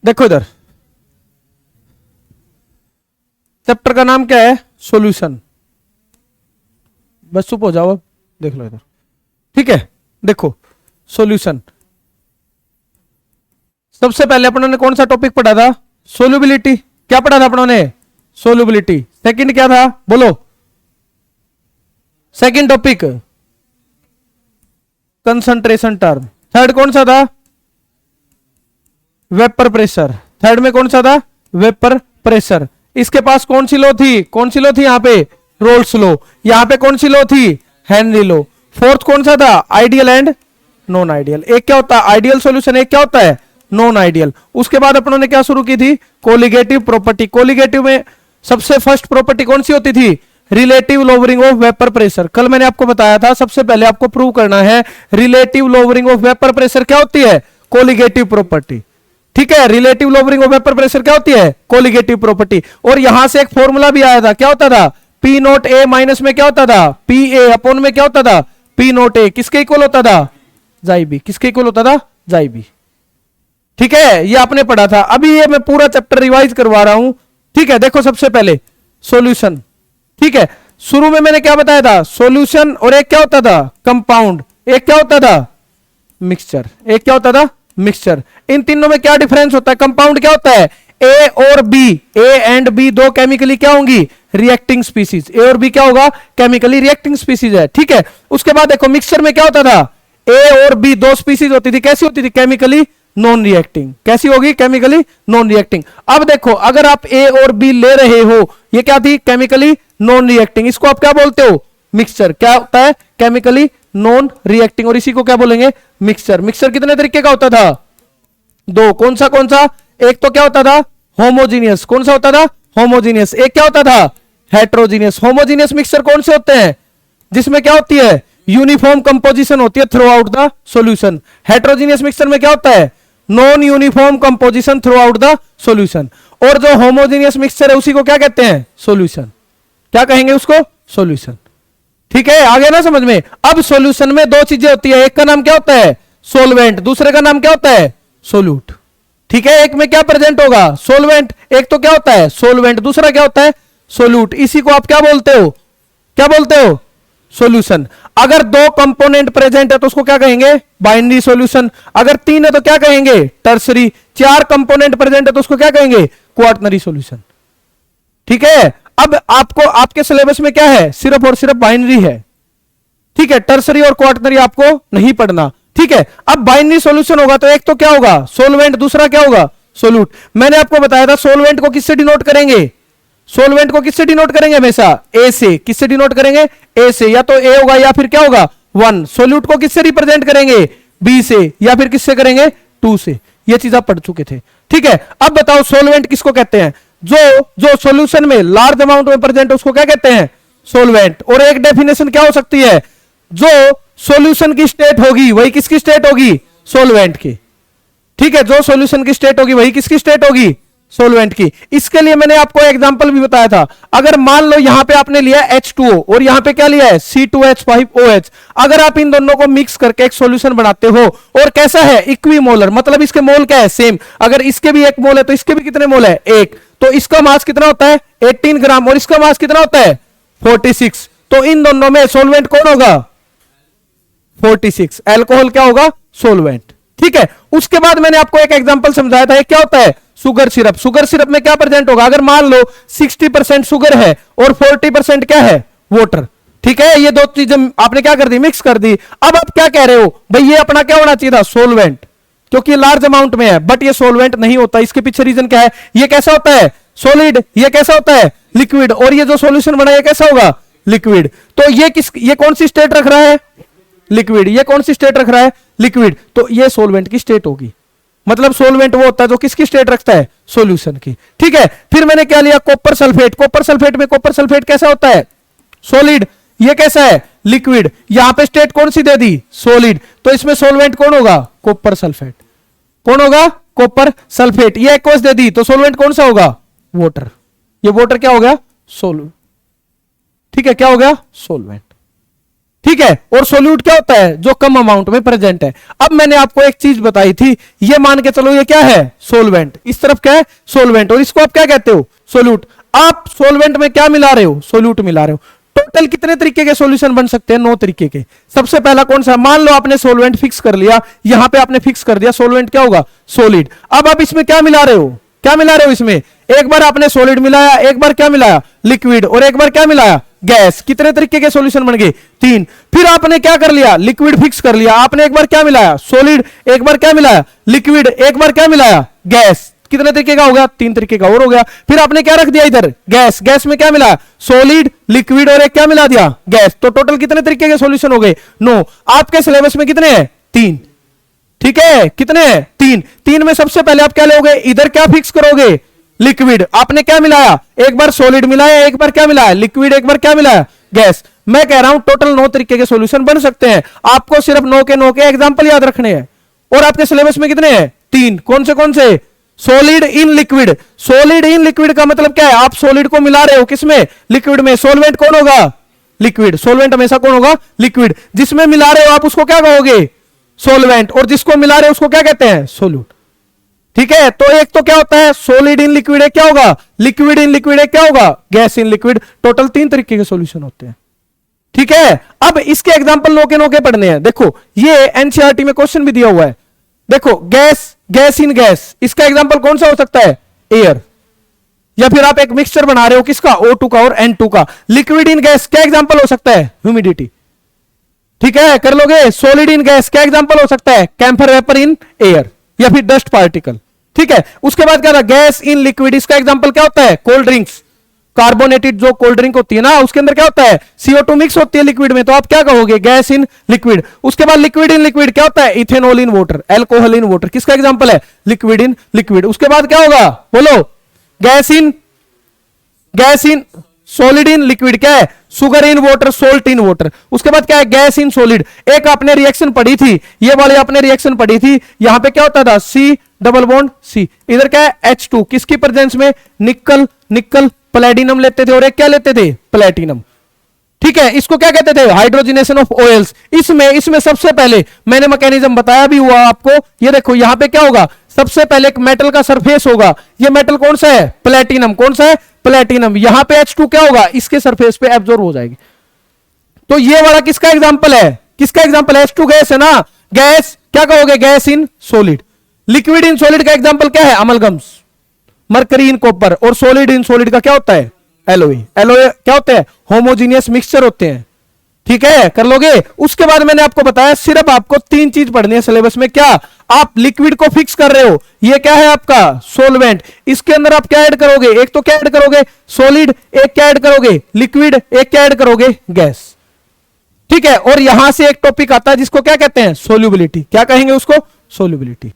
देखो इधर चैप्टर का नाम क्या है, सॉल्यूशन। बस चुप हो जाओ, अब देख लो इधर, ठीक है। देखो सॉल्यूशन, सबसे पहले अपनों ने कौन सा टॉपिक पढ़ा था, सोल्यूबिलिटी। क्या पढ़ा था अपनों ने, सोल्यूबिलिटी। सेकंड क्या था बोलो, second topic concentration term. Third कौन सा था, वेपर प्रेशर। थर्ड में कौन सा था, वेपर प्रेशर। इसके पास कौन सी लॉ थी, कौन सी लॉ थी यहां पे, रोल्स लॉ। यहां पे कौन सी लॉ थी, हेनरी लॉ। फोर्थ कौन सा था, आइडियल एंड नॉन आइडियल। एक क्या होता है आइडियल सॉल्यूशन, एक क्या होता है नॉन आइडियल। उसके बाद अपनों ने क्या शुरू की थी, कोलिगेटिव प्रॉपर्टी। कोलिगेटिव में सबसे फर्स्ट प्रॉपर्टी कौन सी होती थी, relative lowering of vapour pressure. कल मैंने आपको बताया था सबसे पहले आपको प्रूव करना है relative lowering of vapour pressure क्या होती है, कोलिगेटिव प्रॉपर्टी। ठीक है, relative lowering of vapour pressure क्या होती है, कोलिगेटिव प्रॉपर्टी। और यहां से एक फॉर्मूला भी आया था, क्या होता था, पी नोट ए माइनस में क्या होता था, पी ए अपॉन में क्या होता था, पी नोट ए। किसके इक्वल होता था, जाई बी। किसके इक्वल होता था, जाई बी। ठीक है, ये आपने पढ़ा था। अभी ये मैं पूरा चैप्टर रिवाइज करवा रहा हूं। ठीक है, देखो सबसे पहले सॉल्यूशन। ठीक है, शुरू में मैंने क्या बताया था, सॉल्यूशन और एक क्या होता था, कंपाउंड। एक क्या होता था, मिक्सचर। एक क्या होता था, मिक्सचर। इन तीनों में क्या डिफरेंस होता है, कंपाउंड क्या होता है, ए और बी, ए एंड बी दो केमिकली क्या होंगी, रिएक्टिंग स्पीसीज। ए और बी क्या होगा, केमिकली रिएक्टिंग स्पीसीज है। ठीक है, उसके बाद देखो मिक्सचर में क्या होता था, ए और बी दो स्पीसीज होती थी। कैसी होती थी, केमिकली नॉन रिएक्टिंग। कैसी होगी, केमिकली नॉन रिएक्टिंग। अब देखो अगर आप ए और बी ले रहे हो, ये क्या थी, केमिकली नॉन रिएक्टिंग। इसको आप क्या बोलते हो, मिक्सचर। क्या होता है, केमिकली नॉन रिएक्टिंग। और इसी को क्या बोलेंगे, मिक्सचर। मिक्सचर कितने तरीके का होता था, दो। कौन सा कौन सा, एक तो क्या होता था, होमोजीनियस। कौन सा होता था, होमोजीनियस। एक क्या होता था, हेट्रोजीनियस। होमोजीनियस मिक्सचर कौन से होते हैं, जिसमें क्या होती है, यूनिफॉर्म कंपोजिशन होती है through out the solution. Heterogeneous mixture में क्या होता है, non uniform composition through out the solution. और जो होमोजीनियस मिक्सचर है उसी को क्या कहते हैं, सॉल्यूशन। क्या कहेंगे उसको, सॉल्यूशन। ठीक है, आगे ना समझ में। अब सॉल्यूशन में दो चीजें होती है, एक का नाम क्या होता है, सोलवेंट। दूसरे का नाम क्या होता है, सोल्यूट। ठीक है, एक में क्या प्रेजेंट होगा, सोलवेंट। एक तो क्या होता है, सोलवेंट। दूसरा क्या होता है, सोल्यूट। इसी को आप क्या बोलते हो, क्या बोलते हो, सॉल्यूशन। अगर दो कंपोनेंट प्रेजेंट है तो उसको क्या कहेंगे, बाइनरी सॉल्यूशन। अगर तीन है तो क्या कहेंगे, टर्सरी। चार कंपोनेंट प्रेजेंट है तो उसको क्या कहेंगे, क्वार्टनरी सॉल्यूशन। ठीक है, अब आपको आपके सिलेबस में क्या है, सिर्फ और सिर्फ बाइनरी है। ठीक है, टर्सरी और क्वार्टनरी आपको नहीं पढ़ना। ठीक है, अब बाइनरी सॉल्यूशन होगा तो एक तो क्या होगा, सोलवेंट। दूसरा क्या होगा, सोल्यूट। मैंने आपको बताया था सोलवेंट को किससे डिनोट करेंगे, सोलवेंट को किससे डिनोट करेंगे, हमेशा ए से। किससे डिनोट करेंगे, ए से। या तो ए होगा या फिर क्या होगा, 1। सोल्यूट को किससे रिप्रेजेंट करेंगे, बी से। या फिर किससे करेंगे, 2 से। ये चीज आप पढ़ चुके थे। ठीक है, अब बताओ सोलवेंट किसको कहते हैं, जो सॉल्यूशन में लार्ज अमाउंट में प्रेजेंट है उसको क्या कहते हैं, सोलवेंट। और एक डेफिनेशन क्या हो सकती है, जो सॉल्यूशन की स्टेट होगी वही किसकी स्टेट होगी, सोलवेंट की। ठीक है, जो सॉल्यूशन की स्टेट होगी वही किसकी स्टेट होगी, सोलवेंट की। इसके लिए मैंने आपको एग्जांपल भी बताया था। अगर मान लो यहां पे आपने लिया H2O और यहां पे क्या लिया है, C2H5OH। अगर आप इन दोनों को मिक्स करके एक सॉल्यूशन बनाते हो और कैसा है, इक्विमोलर, मतलब इसके मोल क्या है, सेम। अगर इसके भी एक मोल है तो इसके भी कितने मोल है, एक। तो इसका मास कितना होता है, 18 ग्राम। और इसका मास कितना होता है, 46। तो इन दोनों में सोलवेंट कौन होगा, 46। अल्कोहल क्या होगा, सोलवेंट। ठीक है, उसके बाद मैंने आपको एक एग्जांपल समझाया था, क्या होता है, शुगर सिरप। शुगर सिरप में क्या प्रेजेंट होगा, अगर मान लो 60% शुगर है और 40% क्या है, वाटर। ठीक है, ये दो चीजें आपने क्या कर दी, मिक्स कर दी। अब आप क्या कह रहे हो, भाई ये अपना क्या होना चाहिए था, सोलवेंट, क्योंकि लार्ज अमाउंट में है। बट ये सोलवेंट नहीं होता। इसके पीछे रीजन क्या है, ये कैसा होता है, सॉलिड। ये कैसा होता है, लिक्विड। और ये जो सॉल्यूशन बना ये कैसा होगा, लिक्विड। तो ये कौन सी स्टेट रख रहा है, लिक्विड। ये कौन सी स्टेट रख रहा है, लिक्विड। तो ये सोलवेंट की स्टेट होगी। मतलब सोलवेंट वो होता है जो किसकी स्टेट रखता है, सॉल्यूशन की। ठीक है, फिर मैंने क्या लिया, कॉपर सल्फेट। कॉपर सल्फेट में कॉपर सल्फेट कैसा होता है, सॉलिड। ये कैसा है, लिक्विड। यहां पे स्टेट कौन सी दे दी, सॉलिड। तो इसमें सोलवेंट कौन होगा, कॉपर सल्फेट। कौन होगा, कॉपर सल्फेट। ये एक्वस दे दी तो सोलवेंट कौन सा होगा, वाटर। ये वाटर क्या हो गया, सोल्वेंट। ठीक है, क्या हो गया, सोलवेंट। ठीक है, और सोल्यूट क्या होता है, जो कम अमाउंट में प्रेजेंट है। अब मैंने आपको एक चीज बताई थी, ये मान के चलो ये क्या है, सोलवेंट, इस तरफ क्या है, सोलवेंट, और इसको आप क्या कहते हो, सोल्यूट। आप सोलवेंट में क्या मिला रहे हो, सोल्यूट मिला रहे हो। टोटल कितने तरीके के सॉल्यूशन बन सकते हैं, 9 तरीके के। सबसे पहला कौन सा, मान लो आपने सोलवेंट फिक्स कर लिया, यहां पे आपने फिक्स कर दिया सोलवेंट क्या होगा, सॉलिड। अब आप इसमें क्या मिला रहे हो, क्या मिला रहे हो इसमें, एक बार आपने सॉलिड मिलाया, एक बार क्या मिलाया, लिक्विड, और एक बार क्या मिलाया, गैस। कितने तरीके के सॉल्यूशन बन गए, 3। फिर आपने क्या कर लिया, लिक्विड फिक्स कर लिया, आपने एक बार क्या मिलाया, सॉलिड, एक बार क्या मिलाया, लिक्विड, एक बार क्या मिलाया, गैस। कितने तरीके का हो गया, 3 तरीके का और हो गया। फिर आपने क्या रख दिया इधर, गैस, गैस में क्या मिला, सॉलिड, लिक्विड, और एक क्या मिला दिया, गैस। तो टोटल कितने तरीके के सॉल्यूशन हो गए, 9। आपके सिलेबस में कितने हैं, 3। ठीक है, कितने हैं, 3। 3 में सबसे पहले आप क्या लोगे, इधर क्या फिक्स करोगे, लिक्विड। आपने क्या मिलाया, एक बार सॉलिड मिलाया, एक बार क्या मिलाया, लिक्विड, एक बार क्या मिलाया, गैस। मैं कह रहा हूं टोटल 9 तरीके के सॉल्यूशन बन सकते हैं। आपको सिर्फ 9 के एग्जांपल याद रखने हैं। और आपके सिलेबस में कितने हैं, 3। कौन से, solid in liquid. Solid in liquid का मतलब क्या है, आप सॉलिड को मिला रहे हो किसमें, लिक्विड में। सॉल्वेंट कौन होगा, लिक्विड। सॉल्वेंट हमेशा कौन होगा, लिक्विड। जिसमें मिला रहे हो आप उसको क्या कहोगे, सॉल्वेंट, और जिसको मिला रहे हो उसको क्या कहते हैं, सोल्यूट। ठीक है, तो एक तो क्या होता है, सॉलिड इन लिक्विड, एक क्या होगा, लिक्विड इन लिक्विड, एक क्या होगा, गैस इन लिक्विड। टोटल 3 तरीके के सॉल्यूशन होते हैं। ठीक है, अब इसके एग्जांपल 9 के पढ़ने हैं। देखो ये एनसीईआरटी में क्वेश्चन भी दिया हुआ है। देखो गैस, गैस इन गैस, इसका एग्जांपल कौन सा हो सकता है, एयर। या फिर आप एक मिक्सचर बना रहे हो किसका, O2 का और N2 का। लिक्विड इन गैस क्या एग्जांपल हो सकता है, ह्यूमिडिटी। ठीक है, कर लोगे। सॉलिड इन गैस क्या एग्जांपल हो सकता है, कैम्फर वेपर इन एयर, या फिर डस्ट पार्टिकल। ठीक है, उसके बाद क्या था, गैस इन लिक्विड, इसका एग्जांपल क्या होता है, कोल्ड ड्रिंक्स। कार्बोनेटेड जो कोल्ड ड्रिंक होती है ना, उसके अंदर क्या होता है, CO2 मिक्स होती है लिक्विड में, तो आप क्या कहोगे, गैस इन लिक्विड। उसके बाद लिक्विड इन लिक्विड क्या होता है, ethanol in water, alcohol in water, किसका एग्जांपल है, लिक्विड इन लिक्विड। उसके बाद क्या होगा, बोलो, gas in solid in liquid क्या है, sugar in water, salt in water. उसके बाद क्या है, गैस इन सॉलिड। एक आपने रिएक्शन पढ़ी थी, ये वाली आपने रिएक्शन पढ़ी थी, यहां पे क्या होता था, C डबल बॉन्ड C, इधर क्या है H2, किसकी प्रेजेंस में, निकल प्लेटिनम लेते थे, और एक क्या लेते थे, प्लेटिनम। ठीक है, इसको क्या कहते थे, हाइड्रोजनेशन ऑफ ऑयल्स। इसमें सबसे पहले मैंने मैकेनिज्म बताया भी हुआ आपको। ये देखो यहां पे क्या होगा, सबसे पहले एक मेटल का सरफेस होगा, ये मेटल कौन सा है, प्लेटिनम। कौन सा है, प्लेटिनम। यहां पे H2 क्या होगा, इसके सरफेस पे एब्जॉर्ब हो जाएगी। तो ये वाला किसका एग्जांपल है, किसका एग्जांपल है, H2 गैस है ना, गैस क्या कहोगे, gas in solid. Liquid in solid का एग्जांपल क्या है, अमलगम्स, मरकरी इन कॉपर। और सॉलिड इन सॉलिड का क्या होता है, एलोई। एलोई क्या होते हैं, होमोजीनियस मिक्सचर होते हैं। ठीक है, कर लोगे। उसके बाद मैंने आपको बताया सिर्फ आपको 3 चीज पढ़नी है सिलेबस में। क्या, आप लिक्विड को फिक्स कर रहे हो, ये क्या है आपका सॉल्वेंट। इसके अंदर आप क्या ऐड करोगे, एक तो क्या ऐड करोगे, सॉलिड, एक क्या ऐड करोगे, लिक्विड, एक क्या ऐड करोगे, गैस। ठीक है, और यहां से एक टॉपिक आता है जिसको क्या कहते हैं, सोल्यूबिलिटी। क्या कहेंगे उसको, सोल्यूबिलिटी।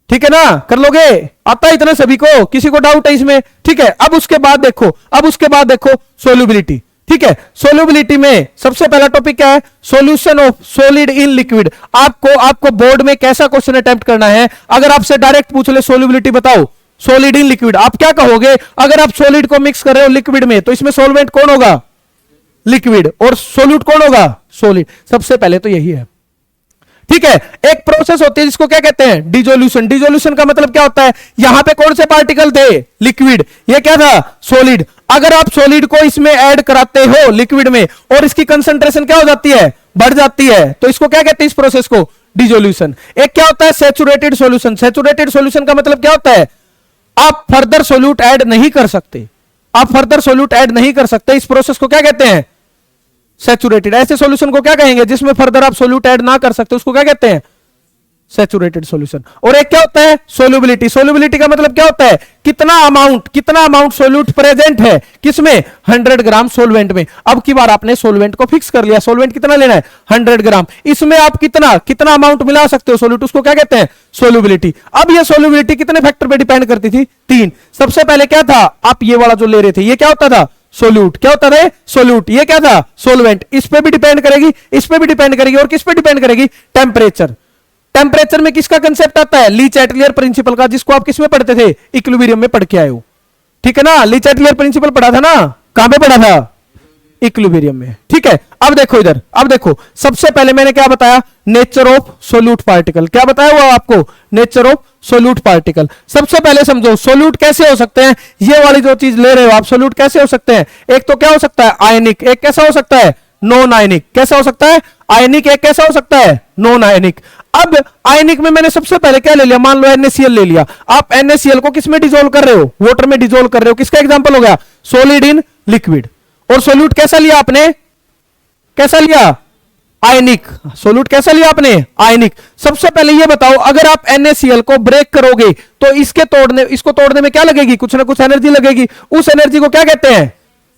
ठीक है ना, कर लोगे, आता है इतना सभी को, किसी को डाउट है इसमें। ठीक है, अब उसके बाद देखो सोल्यूबिलिटी। ठीक है, सोल्यूबिलिटी में सबसे पहला टॉपिक क्या है, solution of solid in liquid. आपको बोर्ड में कैसा क्वेश्चन अटेम्प्ट करना है, अगर आपसे डायरेक्ट पूछ ले सोल्यूबिलिटी बताओ, सॉलिड इन लिक्विड, आप क्या कहोगे। अगर आप सॉलिड को मिक्स कर रहे हो लिक्विड में, तो इसमें सॉल्वेंट कौन होगा, लिक्विड, और सोल्यूट कौन होगा, सॉलिड। सबसे पहले तो यही है। ठीक है, एक प्रोसेस होती है जिसको क्या कहते हैं, डिसोल्यूशन। डिसोल्यूशन का मतलब क्या होता है, यहां पे कौन से पार्टिकल थे, लिक्विड, ये क्या था, सॉलिड। अगर आप सॉलिड को इसमें ऐड कराते हो लिक्विड में, और इसकी कंसंट्रेशन क्या हो जाती है, बढ़ जाती है, तो इसको क्या कहते हैं, इस प्रोसेस को डिसोल्यूशन। एक क्या होता है, सैचुरेटेड सॉल्यूशन। सैचुरेटेड सॉल्यूशन का मतलब क्या होता है, आप फर्दर सोल्यूट ऐड नहीं कर सकते, इस प्रोसेस को क्या कहते हैं, सैचुरेटेड। ऐसे सॉल्यूशन को क्या कहेंगे, जिसमें फर्दर आप सोल्यूट ऐड ना कर सकते, उसको क्या कहते हैं, सैचुरेटेड सॉल्यूशन। और एक क्या होता है, सोल्यूबिलिटी। सोल्यूबिलिटी का मतलब क्या होता है, कितना अमाउंट सोल्यूट प्रेजेंट है, किसमें, 100 ग्राम सोलवेंट में। अब की बार आपने सोलवेंट को फिक्स कर लिया, सोलवेंट कितना लेना है, 100 ग्राम। इसमें आप कितना अमाउंट मिला सकते हो सोल्यूट, उसको क्या कहते हैं, सोल्यूबिलिटी। अब ये सोल्यूबिलिटी कितने फैक्टर पे डिपेंड करती थी, 3। सबसे पहले क्या था, आप ये वाला जो ले रहे थे, ये क्या होता था, सोल्यूट। क्या होता है, सोल्यूट। ये क्या था, सोलवेंट। इस पे भी डिपेंड करेगी, इस पे भी डिपेंड करेगी, और किस पे डिपेंड करेगी, टेम्परेचर। टेम्परेचर में किसका कंसेप्ट आता है, ली चैटलियर प्रिंसिपल का, जिसको आप किसमें पढ़ते थे, इक्विलिब्रियम में पढ़ के आए हो। ठीक है ना, ली चैटलियर प्रिंसिपल पढ़ा था ना, कहां पे पढ़ा था, इक्विलिब्रियम में। ठीक है, अब देखो इधर, अब देखो सबसे पहले मैंने क्या बताया, नेचर ऑफ सोल्यूट पार्टिकल। क्या बताया हुआ आपको, नेचर ऑफ सोल्यूट पार्टिकल। सबसे पहले समझो सोल्यूट कैसे हो सकते हैं, ये वाली जो चीज ले रहे हो आप, सोल्यूट कैसे हो सकते हैं, एक तो क्या हो सकता है आयनिक, एक कैसा हो सकता है नॉन आयनिक। कैसा हो सकता है आयनिक, एक कैसा हो सकता है नॉन आयनिक। अब आयनिक में मैंने सबसे पहले क्या ले लिया, मान लो NaCl ले लिया। आप NaCl को किस में डिसोल्व कर रहे हो, वाटर में डिसोल्व कर रहे हो। किसका एग्जांपल हो गया, सॉलिड इन लिक्विड। और सोल्यूट कैसा लिया आपने, कैसा लिया आयनिक। सोल्यूट कैसा लिया आपने आयनिक। सबसे पहले ये बताओ, अगर आप NaCl को ब्रेक करोगे तो इसको तोड़ने में क्या लगेगी, कुछ ना कुछ एनर्जी लगेगी। उस एनर्जी को क्या कहते हैं,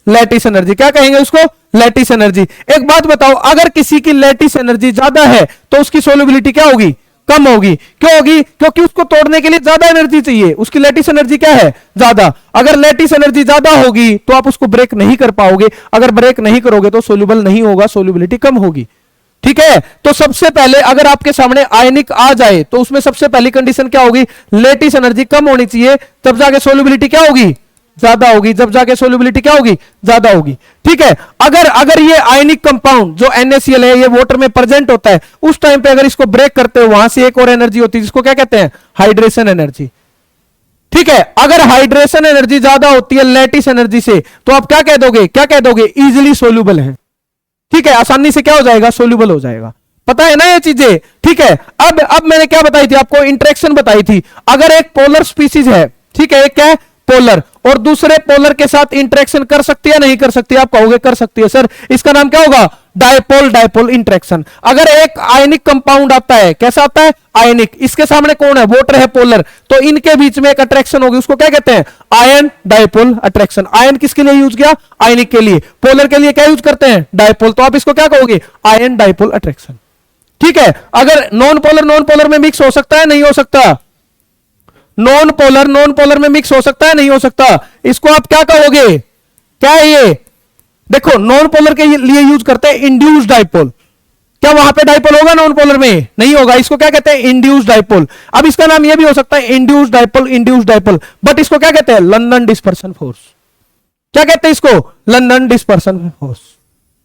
लैटिस एनर्जी। क्या कहेंगे उसको, लैटिस एनर्जी। एक बात बताओ, अगर किसी की लैटिस एनर्जी ज्यादा है तो उसकी सोल्युबिलिटी क्या होगी, कम होगी। क्यों होगी, क्योंकि उसको तोड़ने के लिए ज्यादा एनर्जी चाहिए, उसकी लैटिस एनर्जी क्या है ज्यादा। अगर लैटिस एनर्जी ज्यादा होगी तो आप उसको ब्रेक नहीं कर पाओगे, अगर ब्रेक नहीं करोगे तो सोल्यूबल नहीं होगा, सोल्युबिलिटी कम होगी। ठीक है, तो सबसे पहले अगर आपके सामने आयनिक आ जाए तो उसमें सबसे पहली कंडीशन क्या होगी, लैटिस एनर्जी कम होनी चाहिए, तब जाके सोल्युबिलिटी क्या होगी, ज्यादा होगी, जब जाके सोल्युबिलिटी क्या होगी, ज्यादा होगी। ठीक है, अगर ये आयनिक कंपाउंड जो NaCl है ये वाटर में प्रेजेंट होता है, उस टाइम पे अगर इसको ब्रेक करते हो वहां से एक और एनर्जी होती है जिसको क्या कहते हैं, हाइड्रेशन एनर्जी। ठीक है, अगर हाइड्रेशन एनर्जी ज्यादा होती है लैटिस एनर्जी से तो आप क्या कह दोगे, क्या कह दोगे, इजिली सोल्यूबल है। ठीक है, आसानी से क्या हो जाएगा, सोल्यूबल हो जाएगा। पता है ना ये चीजें। ठीक है, अब मैंने क्या बताई थी आपको, इंटरेक्शन बताई थी। अगर एक पोलर स्पीसीज है, ठीक है, एक क्या है पोलर, और दूसरे पोलर के साथ इंटरेक्शन कर सकती है नहीं कर सकती, आप कहोगे कर सकती है सर, इसका नाम क्या होगा, डायपोल डायपोल इंटरेक्शन। अगर एक आयनिक कंपाउंड आता है, कैसा आता है आयनिक, इसके सामने कौन है, वाटर है पोलर, तो इनके बीच में एक अट्रैक्शन होगी, उसको क्या कहते हैं, आयन डायपोल अट्रैक्शन। आयन किसके लिए यूज किया, आयनिक के लिए, पोलर के लिए क्या यूज करते हैं, डायपोल, तो आप इसको क्या कहोगे, आयन डायपोल अट्रैक्शन। ठीक है, अगर नॉन पोलर में मिक्स हो सकता है नहीं हो सकता, नॉन पोलर में मिक्स हो सकता है नहीं हो सकता, इसको आप क्या कहोगे, क्या है ये, देखो नॉन पोलर के लिए यूज करते हैं इंड्यूस्ड डाइपोल। क्या वहां पे डाइपोल होगा नॉन पोलर में, नहीं होगा, इसको क्या कहते हैं इंड्यूस्ड डाइपोल। अब इसका नाम ये भी हो सकता है इंड्यूस्ड डाइपोल, बट इसको क्या कहते हैं, लंदन डिस्पर्सन फोर्स। क्या कहते हैं इसको, लंदन डिस्पर्सन फोर्स।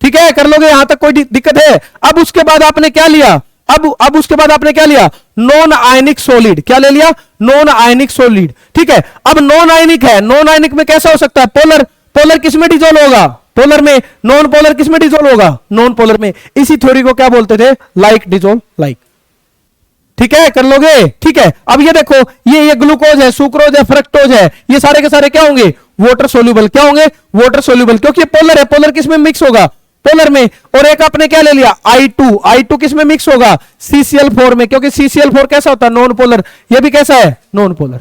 ठीक है, कर लोगे, यहां तक कोई दिक्कत है। अब उसके बाद आपने क्या लिया, अब उसके बाद आपने क्या लिया, नॉन आयनिक सॉलिड। क्या ले लिया, नॉन आयनिक सॉलिड। ठीक है, अब नॉन आयनिक है, नॉन आयनिक में कैसा हो सकता है, पोलर। पोलर किस में डिसॉल्व होगा, पोलर में। नॉन पोलर किस में डिसॉल्व होगा, नॉन पोलर में। इसी थ्योरी को क्या बोलते थे, लाइक डिसॉल्व लाइक। ठीक है, कर लोगे। ठीक है, अब ये देखो, ये ग्लूकोज है, सुक्रोज है, फ्रक्टोज है, ये सारे के सारे क्या होंगे, वाटर सोल्यूबल। क्या होंगे, वाटर सोल्यूबल, क्योंकि पोलर है, पोलर किस में मिक्स होगा, पोलर में। और एक आपने क्या ले लिया, I2 किस में मिक्स होगा, CCl4 में, क्योंकि CCl4 कैसा होता है, नॉन पोलर, ये भी कैसा है, नॉन पोलर।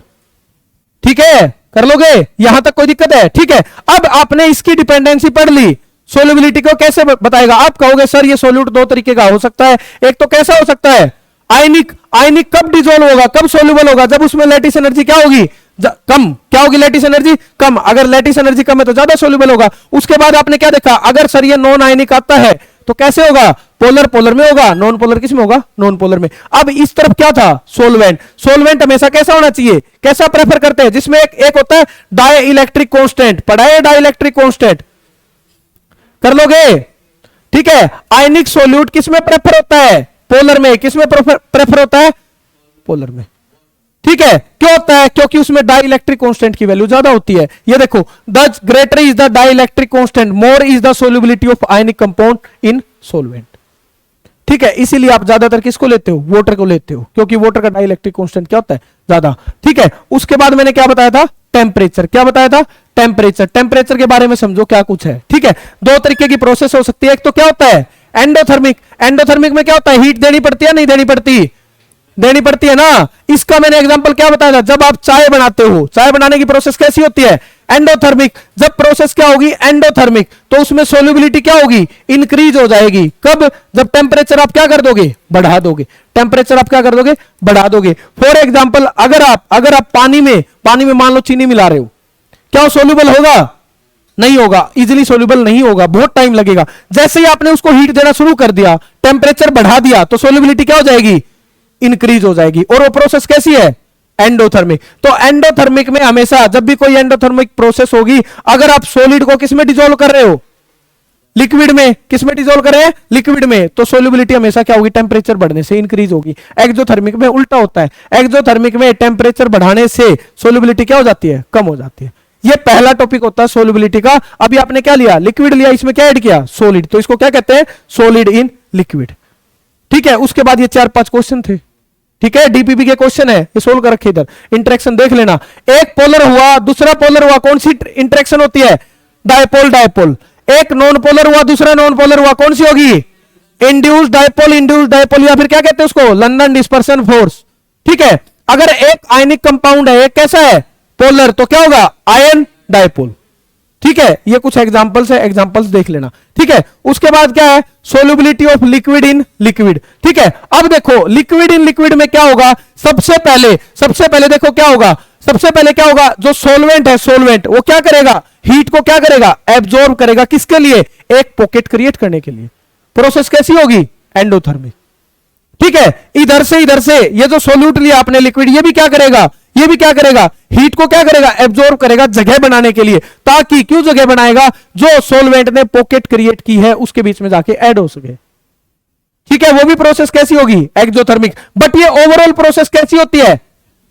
ठीक है, कर लोगे, यहां तक कोई दिक्कत है। ठीक है, अब आपने इसकी डिपेंडेंसी पढ़ ली, सोल्युबिलिटी को कैसे बताएगा। आप कहोगे सर ये सोल्यूट दो तरीके का हो सकता है, एक तो कैसा हो सकता है आयनिक। आयनिक कब डिसॉल्व होगा, कब सोल्यूबल होगा, जब उसमें लैटिस एनर्जी क्या होगी, कम। क्या होगी, लैटिस एनर्जी कम। अगर लैटिस एनर्जी कम है तो ज्यादा सोल्यूबल होगा। उसके बाद आपने क्या देखा, अगर सर ये नॉन आयनिक आता है तो कैसे होगा, पोलर में होगा, नॉन पोलर किस में होगा, नॉन पोलर में। अब इस तरफ क्या था, सोलवेंट। सोलवेंट हमेशा कैसा होना चाहिए, कैसा प्रेफर करते हैं, जिसमें एक होता है डाई इलेक्ट्रिक कॉन्स्टेंट। पढ़ा है डाई इलेक्ट्रिक कॉन्स्टेंट, कर लोगे। ठीक है, आयनिक सोल्यूट किस में प्रेफर होता है, पोलर में। किस में प्रेफर होता है, पोलर में। ठीक है, क्यों होता है, क्योंकि उसमें डाई इलेक्ट्रिक कॉन्स्टेंट की वैल्यू ज्यादा होती है। ये देखो, the greater is the dielectric constant, more is the solubility of ionic compound in solvent. ठीक है, इसीलिए आप ज्यादातर किसको लेते हो, वाटर को लेते हो, क्योंकि वाटर का डाई इलेक्ट्रिक कॉन्स्टेंट क्या होता है, ज्यादा। ठीक है, उसके बाद मैंने क्या बताया था, टेम्परेचर। क्या बताया था, टेम्परेचर। टेम्परेचर के बारे में समझो क्या कुछ है। ठीक है, दो तरीके की प्रोसेस हो सकती है, एक तो क्या होता है एंडोथर्मिक। एंडोथर्मिक में क्या होता है, हीट देनी पड़ती है नहीं देनी पड़ती, देनी पड़ती है ना। इसका मैंने एग्जांपल क्या बताया था, जब आप चाय बनाते हो, चाय बनाने की प्रोसेस कैसी होती है, एंडोथर्मिक। जब प्रोसेस क्या होगी, एंडोथर्मिक, तो उसमें सोल्युबिलिटी क्या होगी, इंक्रीज हो जाएगी। कब, जब टेम्परेचर आप क्या कर दोगे, बढ़ा दोगे। टेम्परेचर आप क्या कर दोगे, बढ़ा दोगे। फॉर एग्जाम्पल, अगर आप पानी में मान लो चीनी मिला रहे हो, क्या वो सोल्यूबल होगा, नहीं होगा, इजिली सोल्यूबल नहीं होगा, बहुत टाइम लगेगा। जैसे ही आपने उसको हीट देना शुरू कर दिया, टेम्परेचर बढ़ा दिया, तो सोल्युबिलिटी क्या हो जाएगी, इंक्रीज हो जाएगी। और वो प्रोसेस कैसी है, एंडोथर्मिक। तो एंडोथर्मिक में हमेशा जब भी कोई एंडोथर्मिक प्रोसेस होगी, अगर आप सॉलिड को किसमें डिसॉल्व कर रहे हो, लिक्विड में, किसमें डिसॉल्व करें, लिक्विड में, तो सोल्युबिलिटी हमेशा क्या होगी, टेम्परेचर बढ़ने से इंक्रीज होगी। एक्सोथर्मिक में उल्टा होता है, एक्सोथर्मिक में टेम्परेचर बढ़ाने से सोल्युबिलिटी क्या हो जाती है, कम हो जाती है। ये पहला टॉपिक होता है सोल्युबिलिटी का। अभी आपने क्या लिया, लिक्विड लिया, इसमें क्या ऐड किया, सॉलिड, तो इसको क्या कहते हैं, सॉलिड इन लिक्विड। ठीक है, उसके बाद ये 4-5 क्वेश्चन थे। ठीक है, डीपीपी के क्वेश्चन है, ये सोल्व कर रखे इधर। इंटरेक्शन देख लेना, एक पोलर हुआ दूसरा पोलर हुआ, कौन सी इंटरेक्शन होती है, डायपोल डायपोल। एक नॉन पोलर हुआ दूसरा नॉन पोलर हुआ, कौन सी होगी, इंड्यूस डायपोल, या फिर क्या कहते हैं उसको, लंदन डिस्पर्सन फोर्स। ठीक है, अगर एक आयनिक कंपाउंड है, एक कैसा है, पोलर, तो क्या होगा, आयन डायपोल। ठीक है, ये कुछ एग्जांपल्स है, एग्जांपल्स देख लेना। ठीक है, उसके बाद क्या है, solubility of liquid in liquid. ठीक है, अब देखो लिक्विड इन लिक्विड में क्या होगा, सबसे पहले देखो क्या होगा, सबसे पहले क्या होगा, जो सोलवेंट है, सोलवेंट वो क्या करेगा, हीट को क्या करेगा, एब्जॉर्ब करेगा, किसके लिए, एक पॉकेट क्रिएट करने के लिए। प्रोसेस कैसी होगी, एंडोथर्मिक। ठीक है, इधर से ये जो सोल्यूट लिया आपने लिक्विड, ये भी क्या करेगा, ये भी क्या करेगा, हीट को क्या करेगा, एब्जॉर्ब करेगा, जगह बनाने के लिए, ताकि क्यों जगह बनाएगा, जो सोलवेंट ने पॉकेट क्रिएट की है उसके बीच में जाके ऐड हो सके। ठीक है, वो भी प्रोसेस कैसी होगी, एक्सोथर्मिक। बट ये ओवरऑल प्रोसेस कैसी होती है,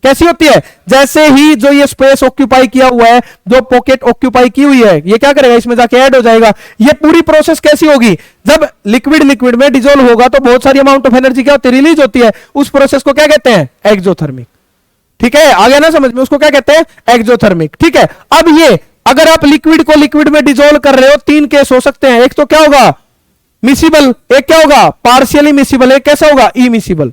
कैसी होती है, जैसे ही जो ये स्पेस ऑक्यूपाई किया हुआ है, जो पॉकेट ऑक्यूपाई की हुई है, ये क्या करेगा, इसमें जाके ऐड हो जाएगा। ये पूरी प्रोसेस कैसी होगी, जब लिक्विड में डिसॉल्व होगा तो बहुत सारी अमाउंट ऑफ एनर्जी क्या होती है, रिलीज होती है। उस प्रोसेस को क्या कहते हैं, एक्सोथर्मिक। ठीक है, आ गया ना समझ में, उसको क्या कहते हैं, एक्सोथर्मिक। ठीक है, अब ये अगर आप लिक्विड को लिक्विड में डिसॉल्व कर रहे हो, 3 केस हो सकते हैं। एक तो क्या होगा, मिसिबल, एक क्या होगा, पार्शियली मिसिबल, एक कैसा होगा, इमिसिबल।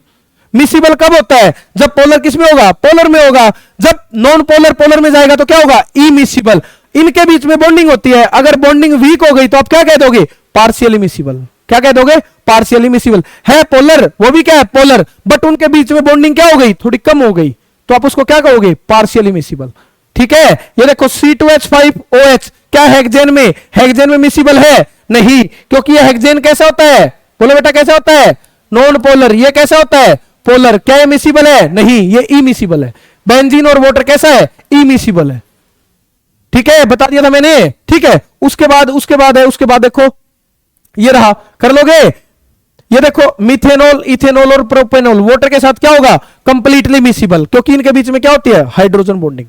मिसिबल कब होता है, जब पोलर किसमें होगा, पोलर में होगा। जब नॉन पोलर पोलर में जाएगा तो क्या होगा, इमिसिबल। इनके बीच में बॉन्डिंग होती है, अगर बॉन्डिंग वीक हो गई तो आप क्या कह दोगे, पार्शियली मिसिबल। क्या कह दोगे, पार्शियली मिसिबल। है पोलर, वो भी क्या है, पोलर, बट उनके बीच में बॉन्डिंग क्या हो गई, थोड़ी कम हो गई, तो आप उसको क्या कहोगे, पार्शियली मिसिबल। ठीक है, ये देखो C2H5OH, क्या हेक्सेन में मिसिबल है, नहीं, क्योंकि ये हेक्सेन कैसा होता है, बोलो बेटा कैसा होता है, नॉन पोलर। ये कैसा होता है, पोलर। क्या ये मिसिबल है, नहीं, ये इमिसिबल है। बेंजीन और वाटर कैसा है, इमिसिबल है। ठीक है, बता दिया था मैंने। ठीक है, उसके बाद देखो ये रहा, कर लोगे, ये देखो मिथेनॉल, इथेनॉल और प्रोपेनॉल, वाटर के साथ क्या होगा, कंप्लीटली मिसिबल, क्योंकि इनके बीच में क्या होती है, हाइड्रोजन बॉन्डिंग।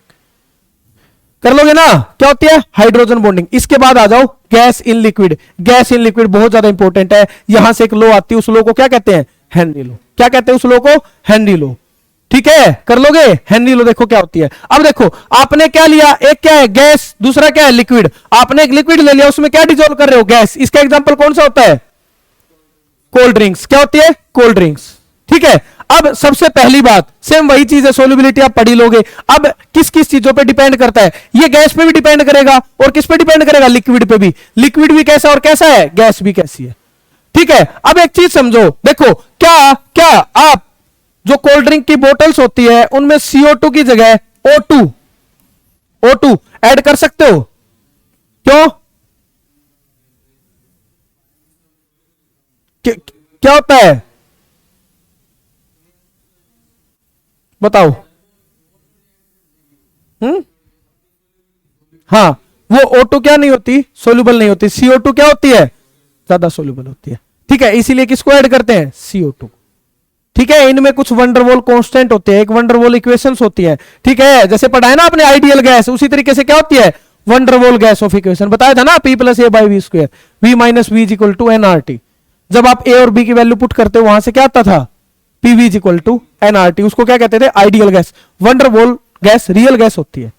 कर लोगे ना, क्या होती है, हाइड्रोजन बॉन्डिंग। इसके बाद आ जाओ gas in liquid. Gas in liquid बहुत ज्यादा इंपॉर्टेंट है। यहां से एक लॉ आती है, उस लॉ को क्या कहते हैं, हेनरी लॉ। क्या कहते हैं उस लॉ को, हेनरी लॉ। ठीक है, कर लोगे, हेनरी लॉ देखो क्या होती है। अब देखो आपने क्या लिया, एक क्या है गैस, दूसरा क्या है लिक्विड। आपने एक लिक्विड ले लिया, उसमें क्या डिसॉल्व कर रहे हो, गैस। इसका एग्जांपल कौन सा होता है, कोल्ड ड्रिंक्स। क्या होती है, कोल्ड ड्रिंक्स। ठीक है, अब सबसे पहली बात, सेम वही चीज है, सोल्युबिलिटी आप पढ़ी लोगे। अब किस किस चीजों पे डिपेंड करता है, ये गैस पे भी डिपेंड करेगा और किस पे डिपेंड करेगा, लिक्विड पे भी। लिक्विड भी कैसा और कैसा है, गैस भी कैसी है। ठीक है, अब एक चीज समझो, देखो क्या क्या आप जो कोल्ड ड्रिंक की बोतल्स होती है उनमें CO2 की जगह O2 ऐड कर सकते हो, क्यों, क्या होता है, बताओ। हाँ, वो O2 क्या नहीं होती, सोल्यूबल नहीं होती। CO2 क्या होती है, ज्यादा सोल्यूबल होती है। ठीक है, इसीलिए किसको ऐड करते हैं, CO2। ठीक है, इनमें कुछ वंडरवॉल कांस्टेंट होते हैं, एक वंडरवॉल इक्वेशंस होती है। ठीक है, जैसे पढ़ा है ना आपने आइडियल गैस, उसी तरीके से क्या होती है, वंडरवॉल गैस ऑफ इक्वेशन बताया था ना, P+A/V², V - V = nRT। जब आप A और B की वैल्यू पुट करते हो, वहां से क्या आता था, PV = nRT। उसको क्या कहते थे, ideal gas. Van der Waals gas real gas होती है।